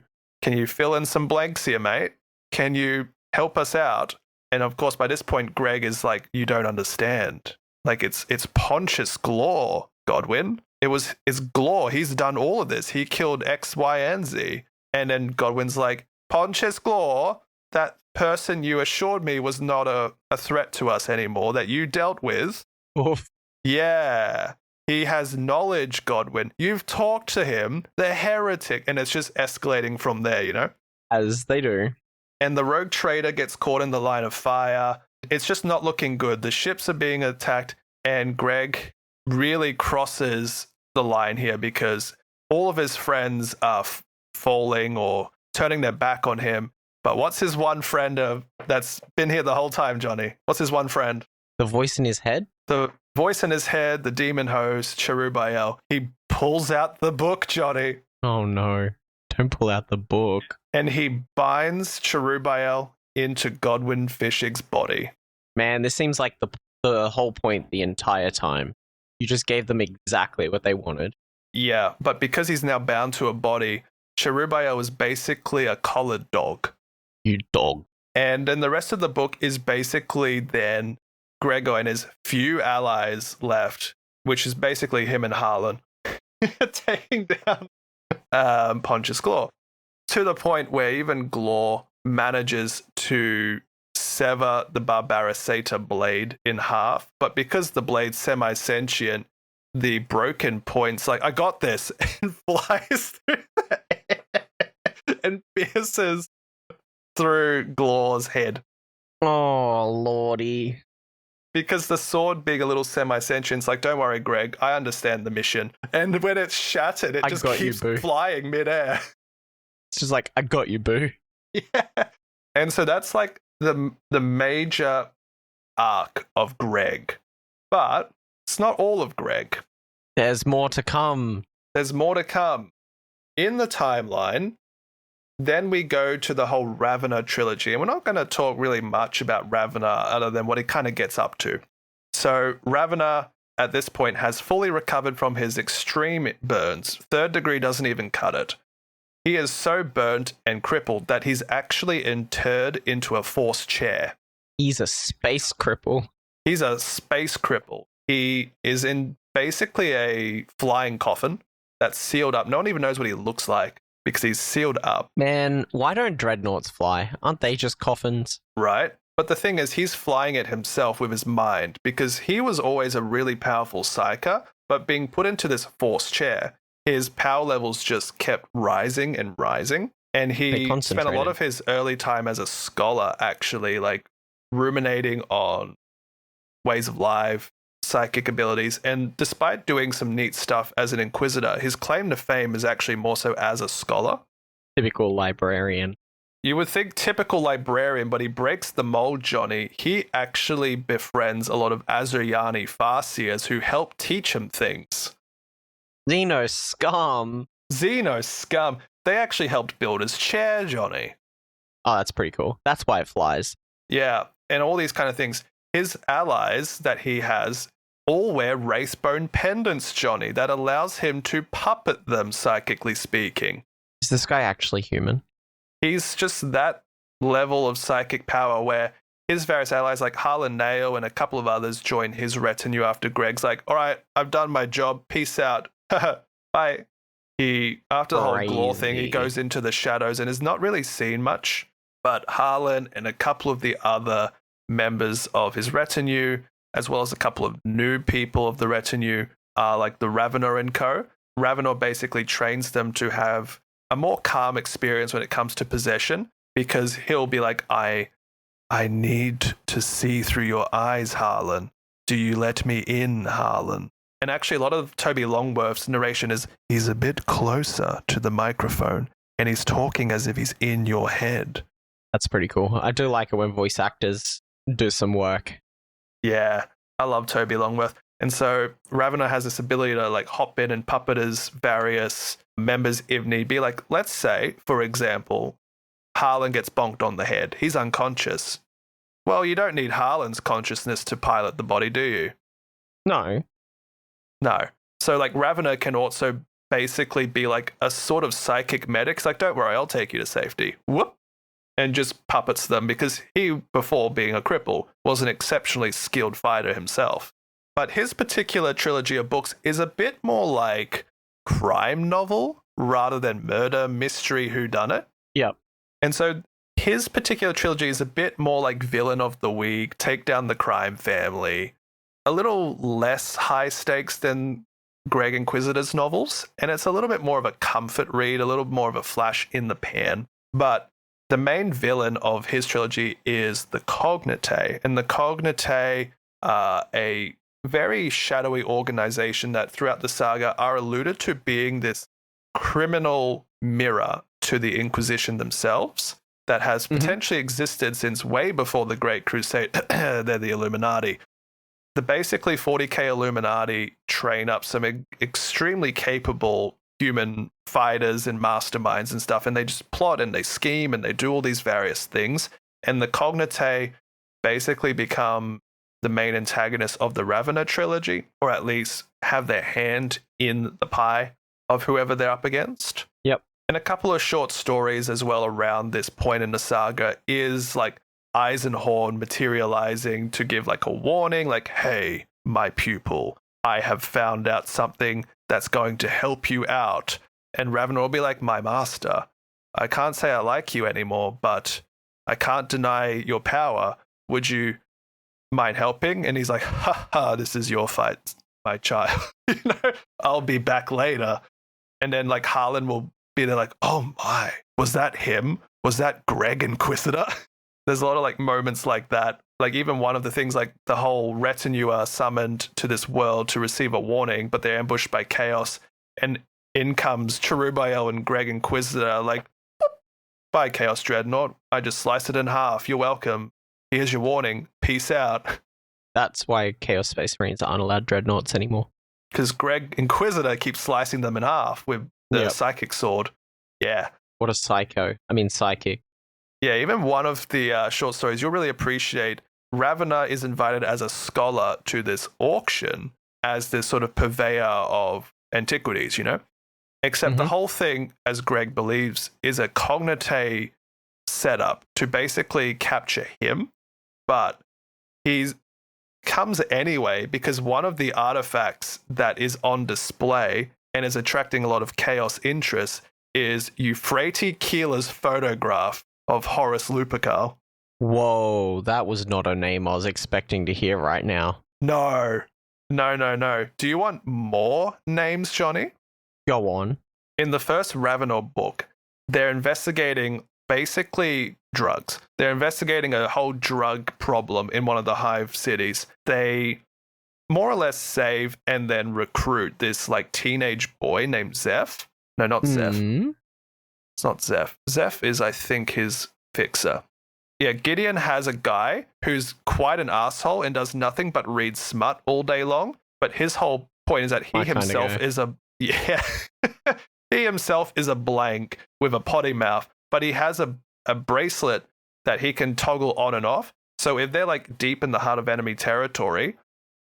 fill in some blanks here, mate? Can you help us out? And of course, by this point, Greg is like, you don't understand. Like, it's Pontius Glor, Godwin. It's Glor. He's done all of this. He killed X, Y, and Z. And then Godwin's like, Pontius Glor, that person you assured me was not a threat to us anymore that you dealt with. Oof. Yeah. He has knowledge, Godwin. You've talked to him, the heretic, and it's just escalating from there, you know? As they do. And the rogue trader gets caught in the line of fire. It's just not looking good. The ships are being attacked, and Greg really crosses the line here because all of his friends are falling or turning their back on him. But what's his one friend that's been here the whole time, Jonny? What's his one friend? The voice in his head? The voice in his head, the demon host, Cherubael. He pulls out the book, Jonny. Oh no. Don't pull out the book. And he binds Cherubael into Godwin Fishig's body. Man, this seems like the whole point the entire time. You just gave them exactly what they wanted. Yeah, but because he's now bound to a body, Cherubael is basically a collared dog. You dog. And then the rest of the book is basically then Gregor and his few allies left, which is basically him and Harlan, taking down Pontius Glaw, to the point where even Glaw manages to sever the Barbaricata blade in half, but because the blade's semi-sentient, the broken point's like, I got this, and flies through the air and pierces through Glaw's head. Oh, lordy. Because the sword being a little semi-sentient, it's like, don't worry, Greg, I understand the mission. And when it's shattered, it just keeps flying midair. It's just like, I got you, boo. Yeah. And so that's like the major arc of Greg. But it's not all of Greg. There's more to come. There's more to come. In the timeline, then we go to the whole Ravenor trilogy, and we're not going to talk really much about Ravenor other than what he kind of gets up to. So Ravenor, at this point, has fully recovered from his extreme burns. 3rd degree doesn't even cut it. He is so burnt and crippled that he's actually interred into a force chair. He's a space cripple. He's a space cripple. He is in basically a flying coffin that's sealed up. No one even knows what he looks like because he's sealed up. Man, why don't dreadnoughts fly? Aren't they just coffins? Right. But the thing is, he's flying it himself with his mind because he was always a really powerful psyker, but being put into this force chair, his power levels just kept rising and rising. And he spent a lot of his early time as a scholar actually like ruminating on ways of life, psychic abilities, and despite doing some neat stuff as an inquisitor, his claim to fame is actually more so as a scholar. Typical librarian. You would think typical librarian, but he breaks the mold, Jonny. He actually befriends a lot of Azuriani Farseers who help teach him things. Xenos scum. Xenos scum. They actually helped build his chair, Jonny. Oh, that's pretty cool. That's why it flies. Yeah, and all these kind of things. His allies that he has all wear wraithbone pendants, Jonny, that allows him to puppet them, psychically speaking. Is this guy actually human? He's just that level of psychic power where his various allies like Harlan Nail and a couple of others join his retinue after Greg's like, all right, I've done my job. Peace out. Bye. After the whole Glaw thing, he goes into the shadows and is not really seen much, but Harlan and a couple of the other members of his retinue, as well as a couple of new people of the retinue, are like the Ravenor and co. Ravenor basically trains them to have a more calm experience when it comes to possession, because he'll be like, I need to see through your eyes, Harlan. Do you let me in, Harlan? And actually, a lot of Toby Longworth's narration is he's a bit closer to the microphone and he's talking as if he's in your head. That's pretty cool. I do like it when voice actors do some work. Yeah, I love Toby Longworth. And so Ravenor has this ability to like hop in and puppet his various members if need be. Like, let's say, for example, Harlan gets bonked on the head. He's unconscious. Well, you don't need Harlan's consciousness to pilot the body, do you? No. So like Ravenor can also basically be like a sort of psychic medic. It's like, don't worry, I'll take you to safety. Whoop. And just puppets them because he, before being a cripple, was an exceptionally skilled fighter himself. But his particular trilogy of books is a bit more like crime novel rather than murder, mystery, whodunit. Yep. And so his particular trilogy is a bit more like Villain of the Week, Take Down the Crime Family, a little less high stakes than Greg Inquisitor's novels, and it's a little bit more of a comfort read, a little more of a flash in the pan. But the main villain of his trilogy is the Cognitae, and the Cognitae are a very shadowy organization that throughout the saga are alluded to being this criminal mirror to the Inquisition themselves that has potentially existed since way before the Great Crusade. They're the Illuminati. The basically 40k Illuminati train up some extremely capable human fighters and masterminds and stuff, and they just plot and they scheme and they do all these various things. And the Cognitae basically become the main antagonists of the Ravenor trilogy, or at least have their hand in the pie of whoever they're up against. Yep. And a couple of short stories as well around this point in the saga is like Eisenhorn materializing to give like a warning, like, hey, my pupil, I have found out something that's going to help you out. And Ravenor will be like, my master, I can't say I like you anymore, but I can't deny your power. Would you mind helping? And he's like, ha ha, this is your fight, my child. I'll be back later. And then like Harlan will be there like, oh my, was that him? Was that Greg Inquisitor? There's a lot of like moments like that. Like even one of the things, like the whole retinue are summoned to this world to receive a warning, but they're ambushed by chaos. And in comes Cherubael and Greg Inquisitor, like, bye, Chaos Dreadnought. I just sliced it in half. You're welcome. Here's your warning. Peace out. That's why Chaos Space Marines aren't allowed dreadnoughts anymore. Because Greg Inquisitor keeps slicing them in half with the psychic sword. Yeah. What a psycho. I mean, psychic. Yeah, even one of the short stories you'll really appreciate, Ravenor is invited as a scholar to this auction as this sort of purveyor of antiquities, you know? Except the whole thing, as Greg believes, is a Cognitae setup to basically capture him, but he comes anyway because one of the artifacts that is on display and is attracting a lot of chaos interest is Euphrates Keeler's photograph of Horace Lupercal. Whoa, that was not a name I was expecting to hear right now. No. Do you want more names, Johnny? Go on. In the first Ravenor book, they're investigating basically drugs. They're investigating a whole drug problem in one of the Hive cities. They more or less save and then recruit this like teenage boy named Zeph. No, not Zeph. It's not Zeph. Zeph is, I think, his fixer. Yeah, Gideon has a guy who's quite an asshole and does nothing but read smut all day long. But his whole point is that he himself is a... Yeah. He himself is a blank with a potty mouth, but he has a bracelet that he can toggle on and off. So if they're like deep in the heart of enemy territory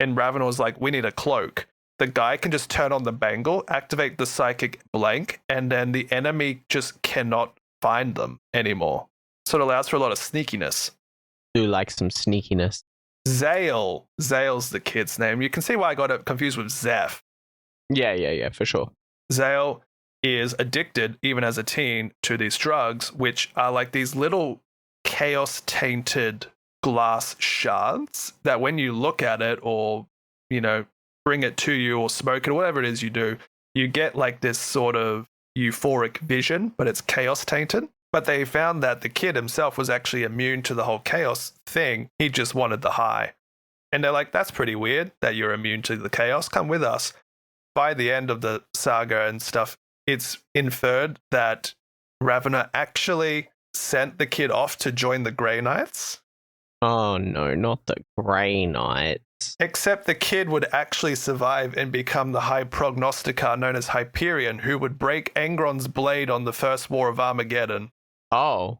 and Ravenor's like, we need a cloak, the guy can just turn on the bangle, activate the psychic blank, and then the enemy just cannot find them anymore. So it allows for a lot of sneakiness. Do like some sneakiness. Zale. Zale's the kid's name. You can see why I got it confused with Zeph. Yeah, for sure. Zale is addicted, even as a teen, to these drugs, which are like these little chaos-tainted glass shards that when you look at it or, you know, bring it to you or smoke it or whatever it is you do, you get like this sort of euphoric vision, but it's chaos-tainted. But they found that the kid himself was actually immune to the whole chaos thing. He just wanted the high. And they're like, that's pretty weird that you're immune to the chaos. Come with us. By the end of the saga and stuff, it's inferred that Ravenor actually sent the kid off to join the Grey Knights. Oh no, not the Grey Knights. Except the kid would actually survive and become the High Prognosticar known as Hyperion, who would break Angron's blade on the First War of Armageddon. Oh.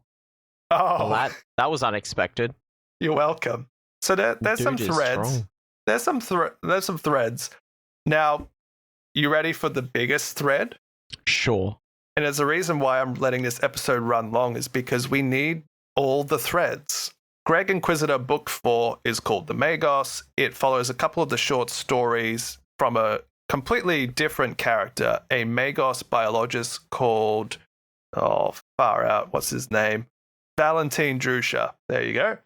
Well, that was unexpected. You're welcome. So there's some threads. There's some threads. Now, you ready for the biggest thread? Sure. And there's a reason why I'm letting this episode run long is because we need all the threads. Greg Inquisitor Book 4 is called The Magos. It follows a couple of the short stories from a completely different character, a Magos biologist called, oh, far out, what's his name? Valentine Drusha. There you go.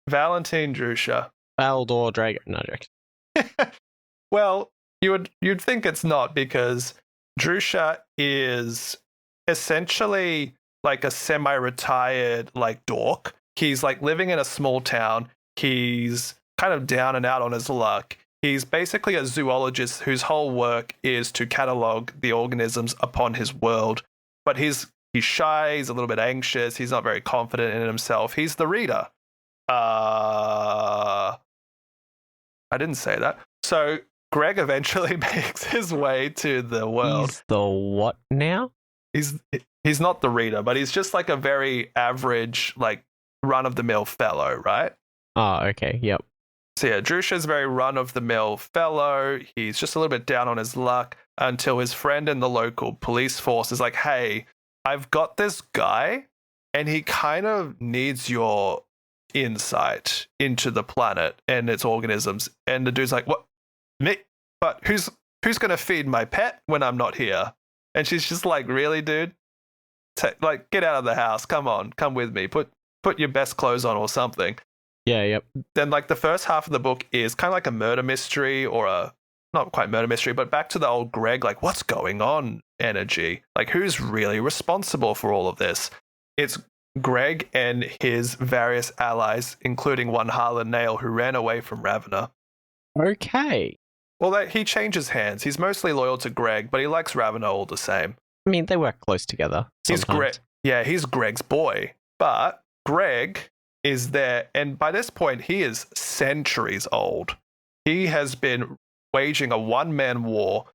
Valentine Drusha. Baldor Dragon. No, joke. Well, you'd think it's not, because Drusha is essentially like a semi-retired like dork. He's like living in a small town. He's kind of down and out on his luck. He's basically a zoologist whose whole work is to catalog the organisms upon his world. But he's shy, he's a little bit anxious, he's not very confident in himself. He's the reader. I didn't say that. So Greg eventually makes his way to the world. He's the what now? He's not the reader, but he's just like a very average, like run-of-the-mill fellow, right? Oh, okay. Yep. So yeah, Drusha's a very run-of-the-mill fellow. He's just a little bit down on his luck until his friend in the local police force is like, hey, I've got this guy and he kind of needs your insight into the planet and its organisms. And the dude's like, what? Me? But who's going to feed my pet when I'm not here? And she's just like, really, dude? Like, get out of the house. Come on. Come with me. Put your best clothes on or something. Yeah, yep. Then like the first half of the book is kind of like a murder mystery, or a not quite murder mystery, but back to the old Greg, like what's going on energy? Like who's really responsible for all of this? It's Greg and his various allies, including one Harlan Nail who ran away from Ravenor. Okay. Well, he changes hands. He's mostly loyal to Greg, but he likes Ravenor all the same. I mean, they work close together. Sometimes. He's Greg's boy. But Greg is there, and by this point, he is centuries old. He has been waging a one-man war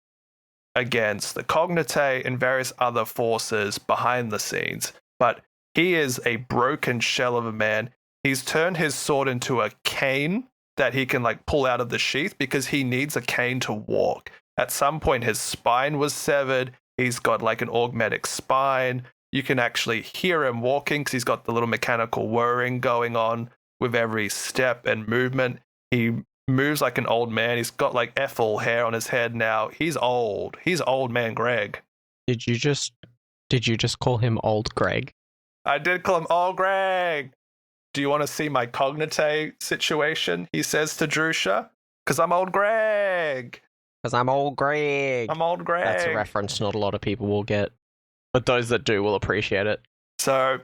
against the Cognitae and various other forces behind the scenes. But he is a broken shell of a man. He's turned his sword into a cane that he can like pull out of the sheath because he needs a cane to walk. At some point, his spine was severed. He's got like an augmetic spine. You can actually hear him walking because he's got the little mechanical whirring going on with every step and movement. He moves like an old man. He's got like Ethel hair on his head now. He's old. He's old man Greg. Did you just call him Old Greg? I did call him Old Greg. Do you want to see my Cognitae situation? He says to Drusha. Because I'm Old Greg. Because I'm Old Greg. I'm Old Greg. That's a reference not a lot of people will get. But those that do will appreciate it. So,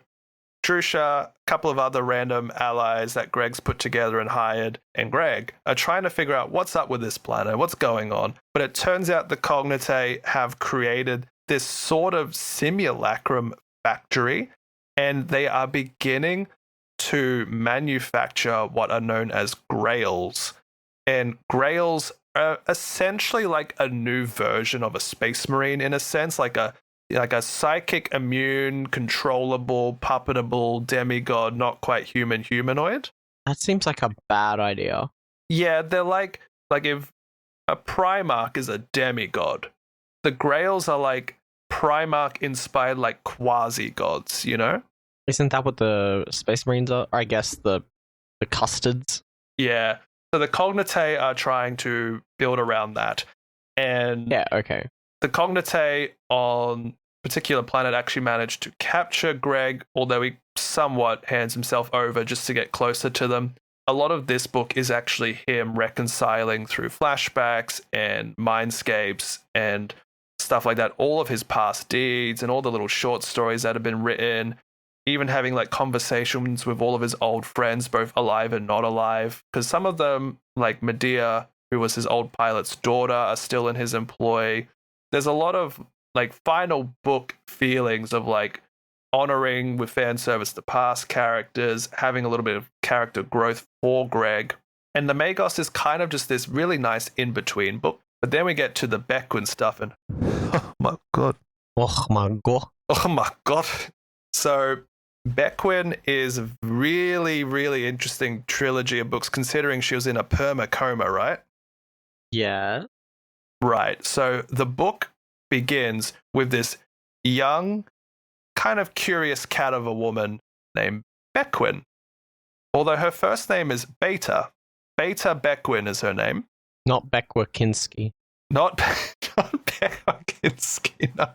Drusha, a couple of other random allies that Greg's put together and hired, and Greg are trying to figure out what's up with this planet, what's going on. But it turns out the Cognitae have created this sort of simulacrum factory, and they are beginning to manufacture what are known as grails. And grails are essentially like a new version of a space marine in a sense, like a psychic, immune, controllable, puppetable demigod, not quite human humanoid. That seems like a bad idea. Yeah, they're like if a Primarch is a demigod, the Grails are like Primarch-inspired like quasi-gods, you know? Isn't that what the Space Marines are? Or I guess the custards? Yeah. So the Cognitae are trying to build around that. And yeah, okay. The Cognitae on a particular planet actually managed to capture Greg, although he somewhat hands himself over just to get closer to them. A lot of this book is actually him reconciling through flashbacks and mindscapes and stuff like that, all of his past deeds and all the little short stories that have been written, even having like conversations with all of his old friends, both alive and not alive, because some of them, like Medea, who was his old pilot's daughter, are still in his employ. There's a lot of like final book feelings of like honoring with fan service the past characters, having a little bit of character growth for Greg. And the Magos is kind of just this really nice in-between book. But then we get to the Bequin stuff and oh my god. Oh my god. Oh my god. So Bequin is a really, really interesting trilogy of books considering she was in a perma coma, right? Yeah. Right. So the book begins with this young, kind of curious cat of a woman named Bequin. Although her first name is Beta. Beta Bequin is her name. Not Bekwakinski. Not Bekwakinski, no.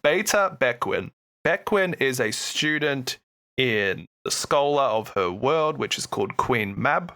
Beta Bequin. Bequin is a student in the schola of her world, which is called Queen Mab.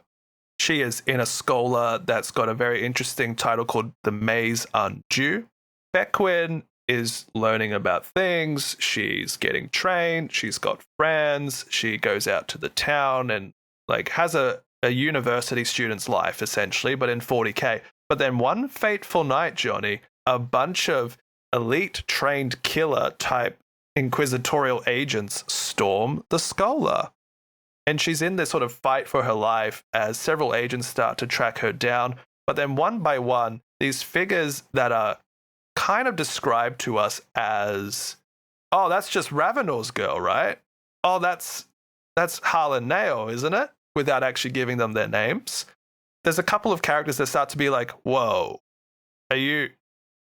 She is in a schola that's got a very interesting title called The Maze Undue. Bequin is learning about things. She's getting trained. She's got friends. She goes out to the town and like has a university student's life essentially, but in 40k. But then one fateful night, Jonny, a bunch of elite trained killer type inquisitorial agents storm the schola. And she's in this sort of fight for her life as several agents start to track her down. But then one by one, these figures that are kind of described to us as, oh, that's just Ravenor's girl, right? Oh, that's Harlan Nao, isn't it? Without actually giving them their names. There's a couple of characters that start to be like, whoa, are you,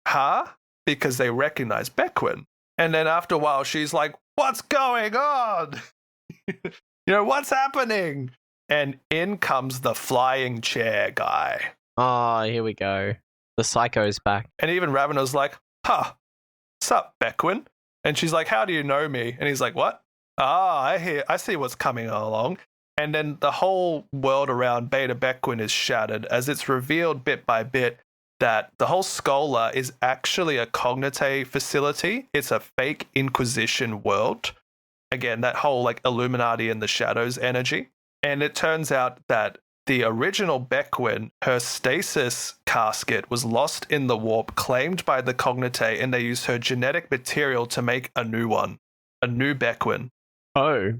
huh? Because they recognize Bequin. And then after a while, she's like, what's going on? What's happening? And in comes the flying chair guy. Oh, here we go. The psycho's back. And even Ravenor's like, huh, sup, Bequin? And she's like, how do you know me? And he's like, what? I see what's coming along. And then the whole world around Beta Bequin is shattered as it's revealed bit by bit that the whole schola is actually a cognite facility. It's a fake Inquisition world. Again, that whole like Illuminati in the shadows energy. And it turns out that the original Bequin, her stasis casket was lost in the warp, claimed by the cognite, and they used her genetic material to make a new one, a new Bequin. Oh.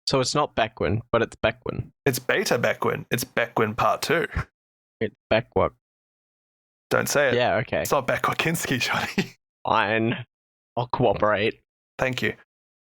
So it's not Bequin, but it's Bequin. It's Beta Bequin. It's Bequin Part 2. It's Beckwak. Don't say it. Yeah, okay. It's not Beckwakinski, Jonny. Fine. I'll cooperate. Thank you.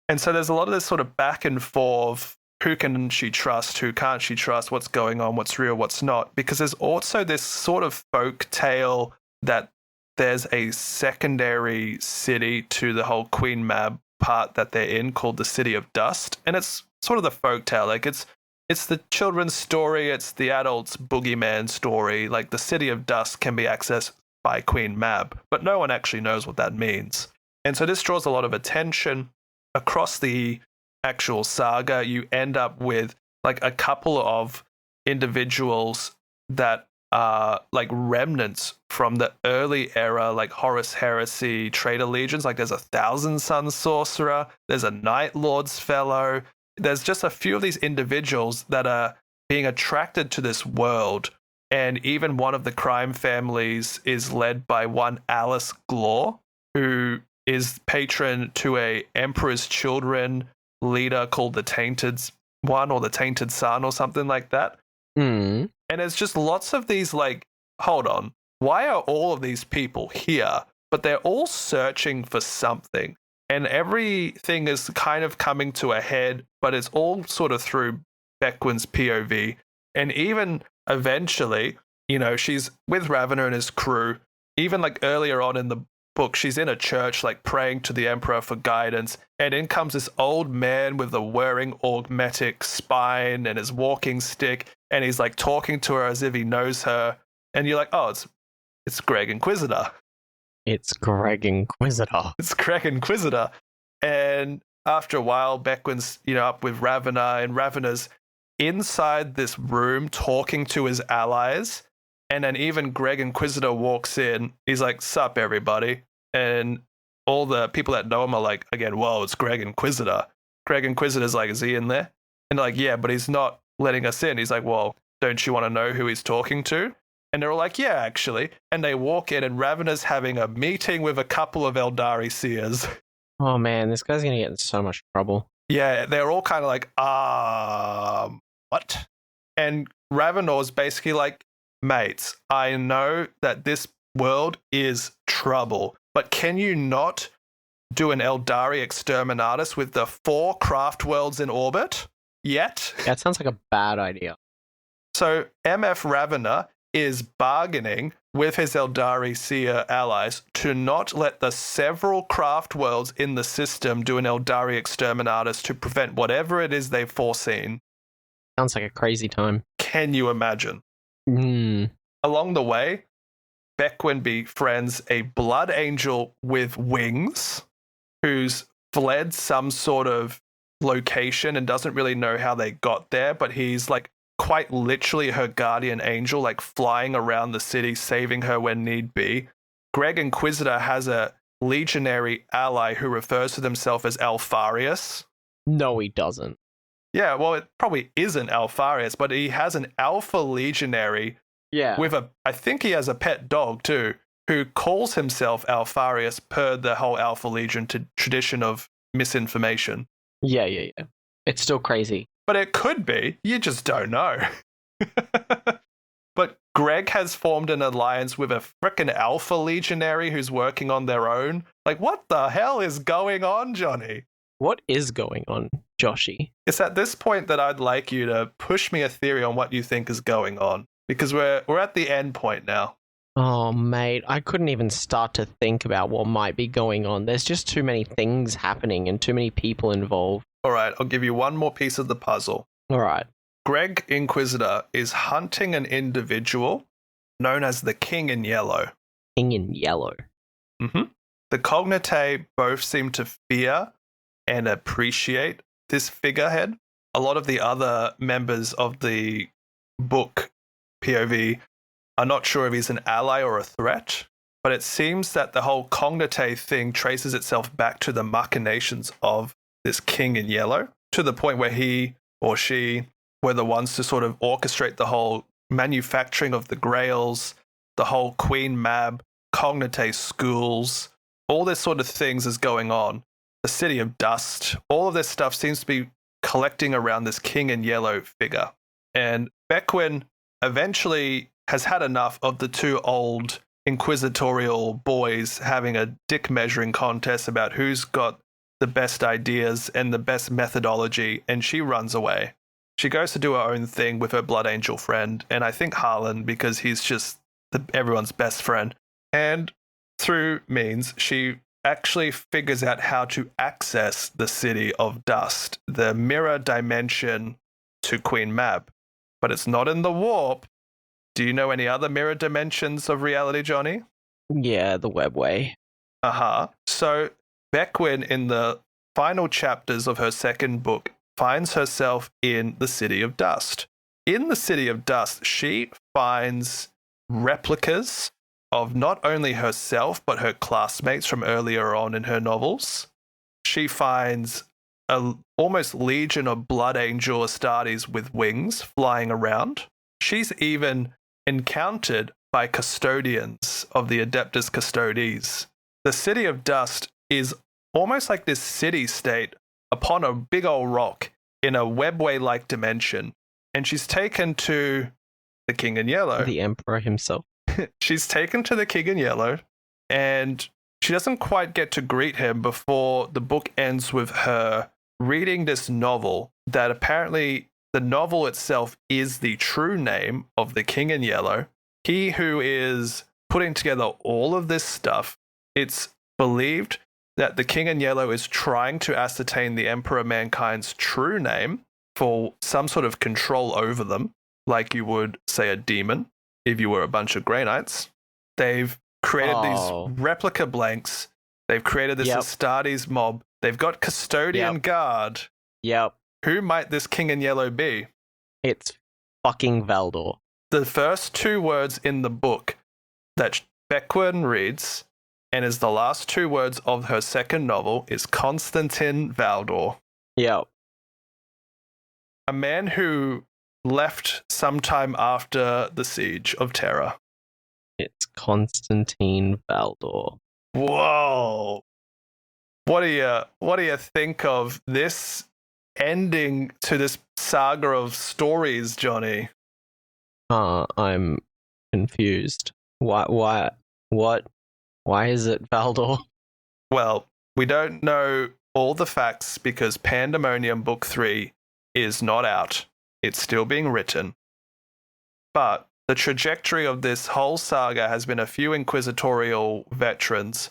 And so there's a lot of this sort of back and forth. Who can she trust? Who can't she trust? What's going on? What's real? What's not? Because there's also this sort of folk tale that there's a secondary city to the whole Queen Mab part that they're in called the City of Dust. And it's sort of the folk tale. Like it's the children's story. It's the adults' boogeyman story. Like the City of Dust can be accessed by Queen Mab, but no one actually knows what that means. And so this draws a lot of attention. Across the actual saga, you end up with like a couple of individuals that are like remnants from the early era, like Horus Heresy, Traitor Legions. Like there's a Thousand Sun Sorcerer, there's a Night Lord's Fellow. There's just a few of these individuals that are being attracted to this world. And even one of the crime families is led by one Alice Glaw, who is patron to a Emperor's Children leader called the Tainted One or the Tainted Son or something like that. Mm. And there's just lots of these like, hold on, why are all of these people here? But they're all searching for something. And everything is kind of coming to a head, but it's all sort of through Bequin's POV. And even eventually, she's with Ravenor and his crew. Even like earlier on in the book, she's in a church like praying to the Emperor for guidance, and in comes this old man with a whirring augmetic spine and his walking stick, and he's like talking to her as if he knows her, and you're like, oh, it's Greg Inquisitor. It's Greg Inquisitor. It's Greg Inquisitor. And after a while, Bequin's up with Ravenor, and Ravenor's inside this room talking to his allies. And then even Greg Inquisitor walks in. He's like, sup, everybody. And all the people that know him are like, again, whoa, it's Greg Inquisitor. Greg Inquisitor's like, is he in there? And they're like, yeah, but he's not letting us in. He's like, well, don't you want to know who he's talking to? And they're all like, yeah, actually. And they walk in, and Ravenor's having a meeting with a couple of Eldari seers. Oh, man, this guy's going to get in so much trouble. Yeah, they're all kind of like, what? And Ravenor's basically like, mates, I know that this world is trouble, but can you not do an Eldari Exterminatus with the 4 craft worlds in orbit yet? That sounds like a bad idea. So MF Ravenor is bargaining with his Eldari Seer allies to not let the several craft worlds in the system do an Eldari Exterminatus to prevent whatever it is they've foreseen. Sounds like a crazy time. Can you imagine? Mm. Along the way, Bequin befriends a blood angel with wings who's fled some sort of location and doesn't really know how they got there, but he's like quite literally her guardian angel, like flying around the city, saving her when need be. Greg Inquisitor has a legionary ally who refers to himself as Alfarius. No, he doesn't. Yeah, well, it probably isn't Alfarius, but he has an alpha legionary with I think he has a pet dog too, who calls himself Alfarius per the whole Alpha Legion tradition of misinformation. Yeah. It's still crazy. But it could be. You just don't know. But Greg has formed an alliance with a frickin' Alpha Legionary who's working on their own. Like, what the hell is going on, Jonny? What is going on, Joshy? It's at this point that I'd like you to push me a theory on what you think is going on. Because we're at the end point now. Oh, mate, I couldn't even start to think about what might be going on. There's just too many things happening and too many people involved. All right, I'll give you one more piece of the puzzle. All right. Greg Inquisitor is hunting an individual known as the King in Yellow. King in Yellow. Mm-hmm. The Cognitae both seem to fear and appreciate this figurehead. A lot of the other members of the book POV are not sure if he's an ally or a threat, but it seems that the whole Cognitae thing traces itself back to the machinations of this King in Yellow, to the point where he or she were the ones to sort of orchestrate the whole manufacturing of the Grails, the whole Queen Mab, Cognitae schools, all this sort of things is going on. The City of Dust, all of this stuff seems to be collecting around this King in Yellow figure. And Bequin eventually has had enough of the two old inquisitorial boys having a dick measuring contest about who's got the best ideas and the best methodology, and she runs away. She goes to do her own thing with her Blood Angel friend, and I think Harlan, because he's just everyone's best friend. And through means, she actually figures out how to access the City of Dust, the mirror dimension to Queen Mab. But it's not in the warp. Do you know any other mirror dimensions of reality, Jonny? Yeah, the webway. So Bequin, in the final chapters of her second book, finds herself in the City of Dust. In the City of Dust, she finds replicas of not only herself, but her classmates from earlier on in her novels. She finds a almost legion of Blood Angel Astartes with wings flying around. She's even encountered by custodians of the Adeptus Custodes. The City of Dust is almost like this city-state upon a big old rock in a webway-like dimension. And she's taken to the King in Yellow. The Emperor himself. She's taken to the King in Yellow, and she doesn't quite get to greet him before the book ends with her reading this novel that apparently the novel itself is the true name of the King in Yellow. He who is putting together all of this stuff. It's believed that the King in Yellow is trying to ascertain the Emperor Mankind's true name for some sort of control over them, like you would, say, a demon, if you were a bunch of Grey Knights. They've created these replica blanks. They've created this Astartes mob. They've got Custodian Guard. Yep. Who might this King in Yellow be? It's fucking Valdor. The first two words in the book that Bequin reads, and is the last two words of her second novel, is Constantin Valdor. Yep. A man who left sometime after the Siege of Terra. It's Constantine Valdor. Whoa. What do you think of this ending to this saga of stories, Jonny? I'm confused. What? Why is it Valdor? Well, we don't know all the facts because Pandemonium Book 3 is not out. It's still being written. But the trajectory of this whole saga has been a few inquisitorial veterans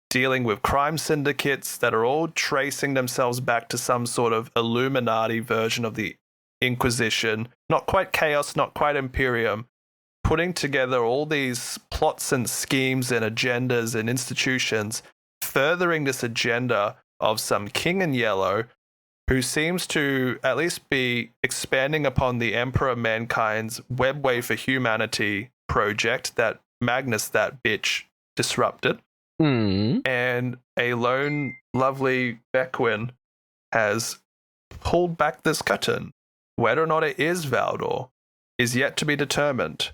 dealing with crime syndicates that are all tracing themselves back to some sort of Illuminati version of the Inquisition. Not quite Chaos, not quite Imperium. Putting together all these plots and schemes and agendas and institutions, furthering this agenda of some King in Yellow who seems to at least be expanding upon the Emperor Mankind's Webway for Humanity project that Magnus, that bitch, disrupted. And a lone, lovely Bequin has pulled back this curtain. Whether or not it is Valdor is yet to be determined.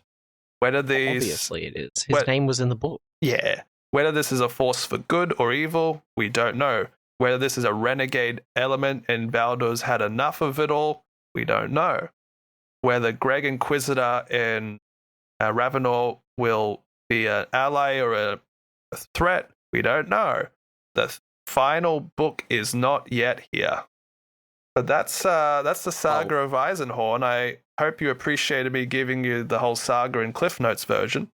Whether these... Obviously it is. His name was in the book. Yeah. Whether this is a force for good or evil, we don't know. Whether this is a renegade element and Valdor's had enough of it all, we don't know. Whether Greg Inquisitor and Ravenor will be an ally or a threat, we don't know. The final book is not yet here. But that's the saga of Eisenhorn. I hope you appreciated me giving you the whole saga in Cliff Notes version.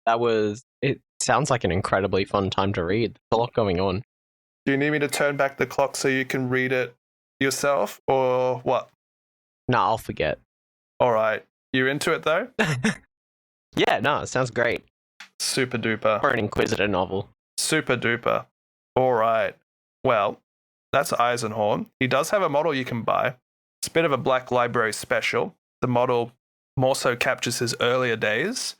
It sounds like an incredibly fun time to read. There's a lot going on. Do you need me to turn back the clock so you can read it yourself, or what? No, I'll forget. All right. You into it, though? Yeah, no, it sounds great. Super duper. For an Inquisitor novel. Super duper. All right. Well, that's Eisenhorn. He does have a model you can buy. It's a bit of a Black Library special. The model more so captures his earlier days.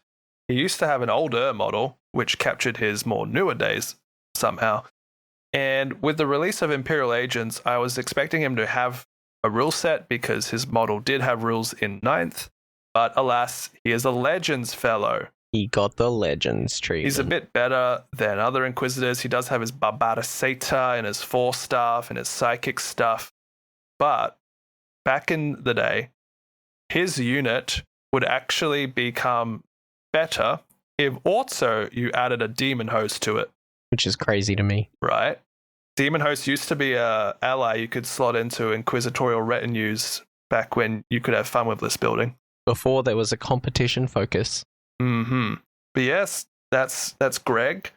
He used to have an older model, which captured his more newer days somehow. And with the release of Imperial Agents, I was expecting him to have a rule set because his model did have rules in 9th. But alas, he is a Legends fellow. He got the Legends treatment. He's a bit better than other Inquisitors. He does have his Barbarisata and his Force Staff and his Psychic stuff. But back in the day, his unit would actually become better if also you added a Demon Host to it. Which is crazy to me. Right? Demon Host used to be an ally you could slot into Inquisitorial retinues back when you could have fun with list building. Before there was a competition focus. Mm-hmm. But yes, that's Greg.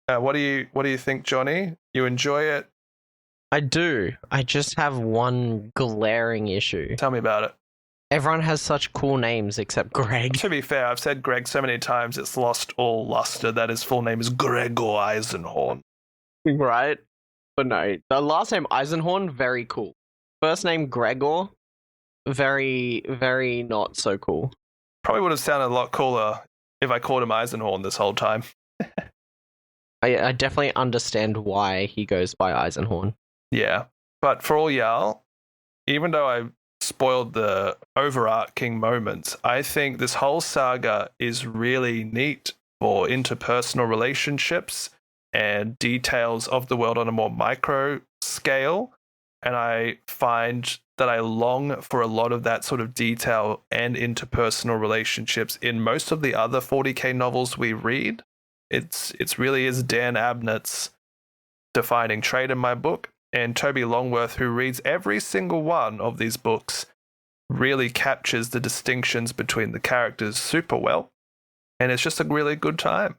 What do you think, Jonny? You enjoy it? I do. I just have one glaring issue. Tell me about it. Everyone has such cool names except Greg. To be fair, I've said Greg so many times it's lost all luster that his full name is Gregor Eisenhorn. Right? But no, the last name Eisenhorn, very cool. First name Gregor, very, very not so cool. Probably would have sounded a lot cooler if I called him Eisenhorn this whole time. I definitely understand why he goes by Eisenhorn. Yeah, but for all y'all, even though I spoiled the overarching moments, I think this whole saga is really neat for interpersonal relationships and details of the world on a more micro scale. And I find that I long for a lot of that sort of detail and interpersonal relationships in most of the other 40k novels we read. It's really is Dan Abnett's defining trait in my book. And Toby Longworth, who reads every single one of these books, really captures the distinctions between the characters super well. And it's just a really good time.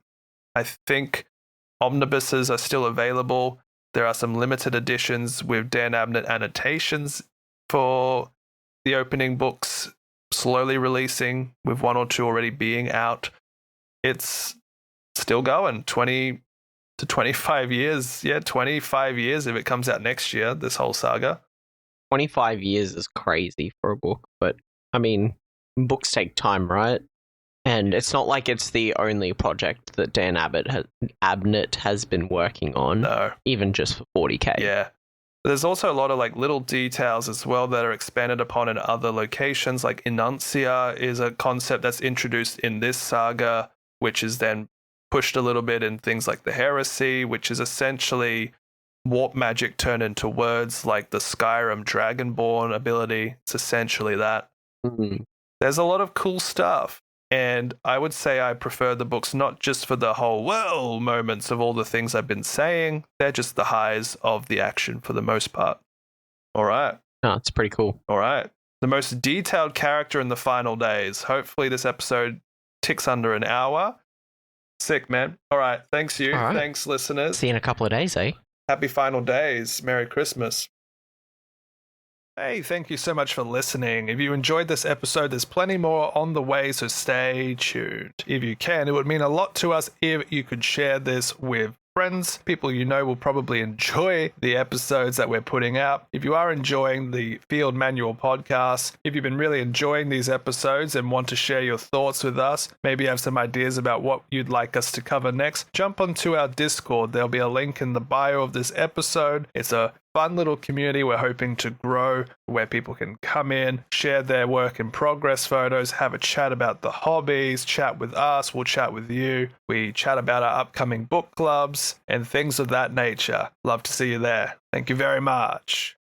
I think omnibuses are still available. There are some limited editions with Dan Abnett annotations for the opening books slowly releasing, with 1 or 2 already being out. It's still going. 20 to 25 years. Yeah, 25 years if it comes out next year, this whole saga. 25 years is crazy for a book, but I mean, books take time, right? And it's not like it's the only project that Dan Abnett has been working on. No. Even just for 40k. Yeah. There's also a lot of like little details as well that are expanded upon in other locations. Like Enuncia is a concept that's introduced in this saga, which is then pushed a little bit in things like the Heresy, which is essentially warp magic turned into words, like the Skyrim Dragonborn ability. It's essentially that. Mm-hmm. There's a lot of cool stuff. And I would say I prefer the books not just for the whole, well, moments of all the things I've been saying. They're just the highs of the action for the most part. All right. No, it's pretty cool. All right. The most detailed character in the final days. Hopefully this episode ticks under an hour. Sick, man. All right. Thanks, you. All right. Thanks, listeners. See you in a couple of days, eh? Happy final days. Merry Christmas. Hey, thank you so much for listening. If you enjoyed this episode, there's plenty more on the way, so stay tuned. If you can, it would mean a lot to us if you could share this with friends, people you know will probably enjoy the episodes that we're putting out. If you are enjoying the Field Manual podcast, if you've been really enjoying these episodes and want to share your thoughts with us, maybe have some ideas about what you'd like us to cover next, jump onto our Discord. There'll be a link in the bio of this episode. It's a fun little community we're hoping to grow, where people can come in, share their work in progress photos, have a chat about the hobbies, chat with us, we'll chat with you. We chat about our upcoming book clubs and things of that nature. Love to see you there. Thank you very much.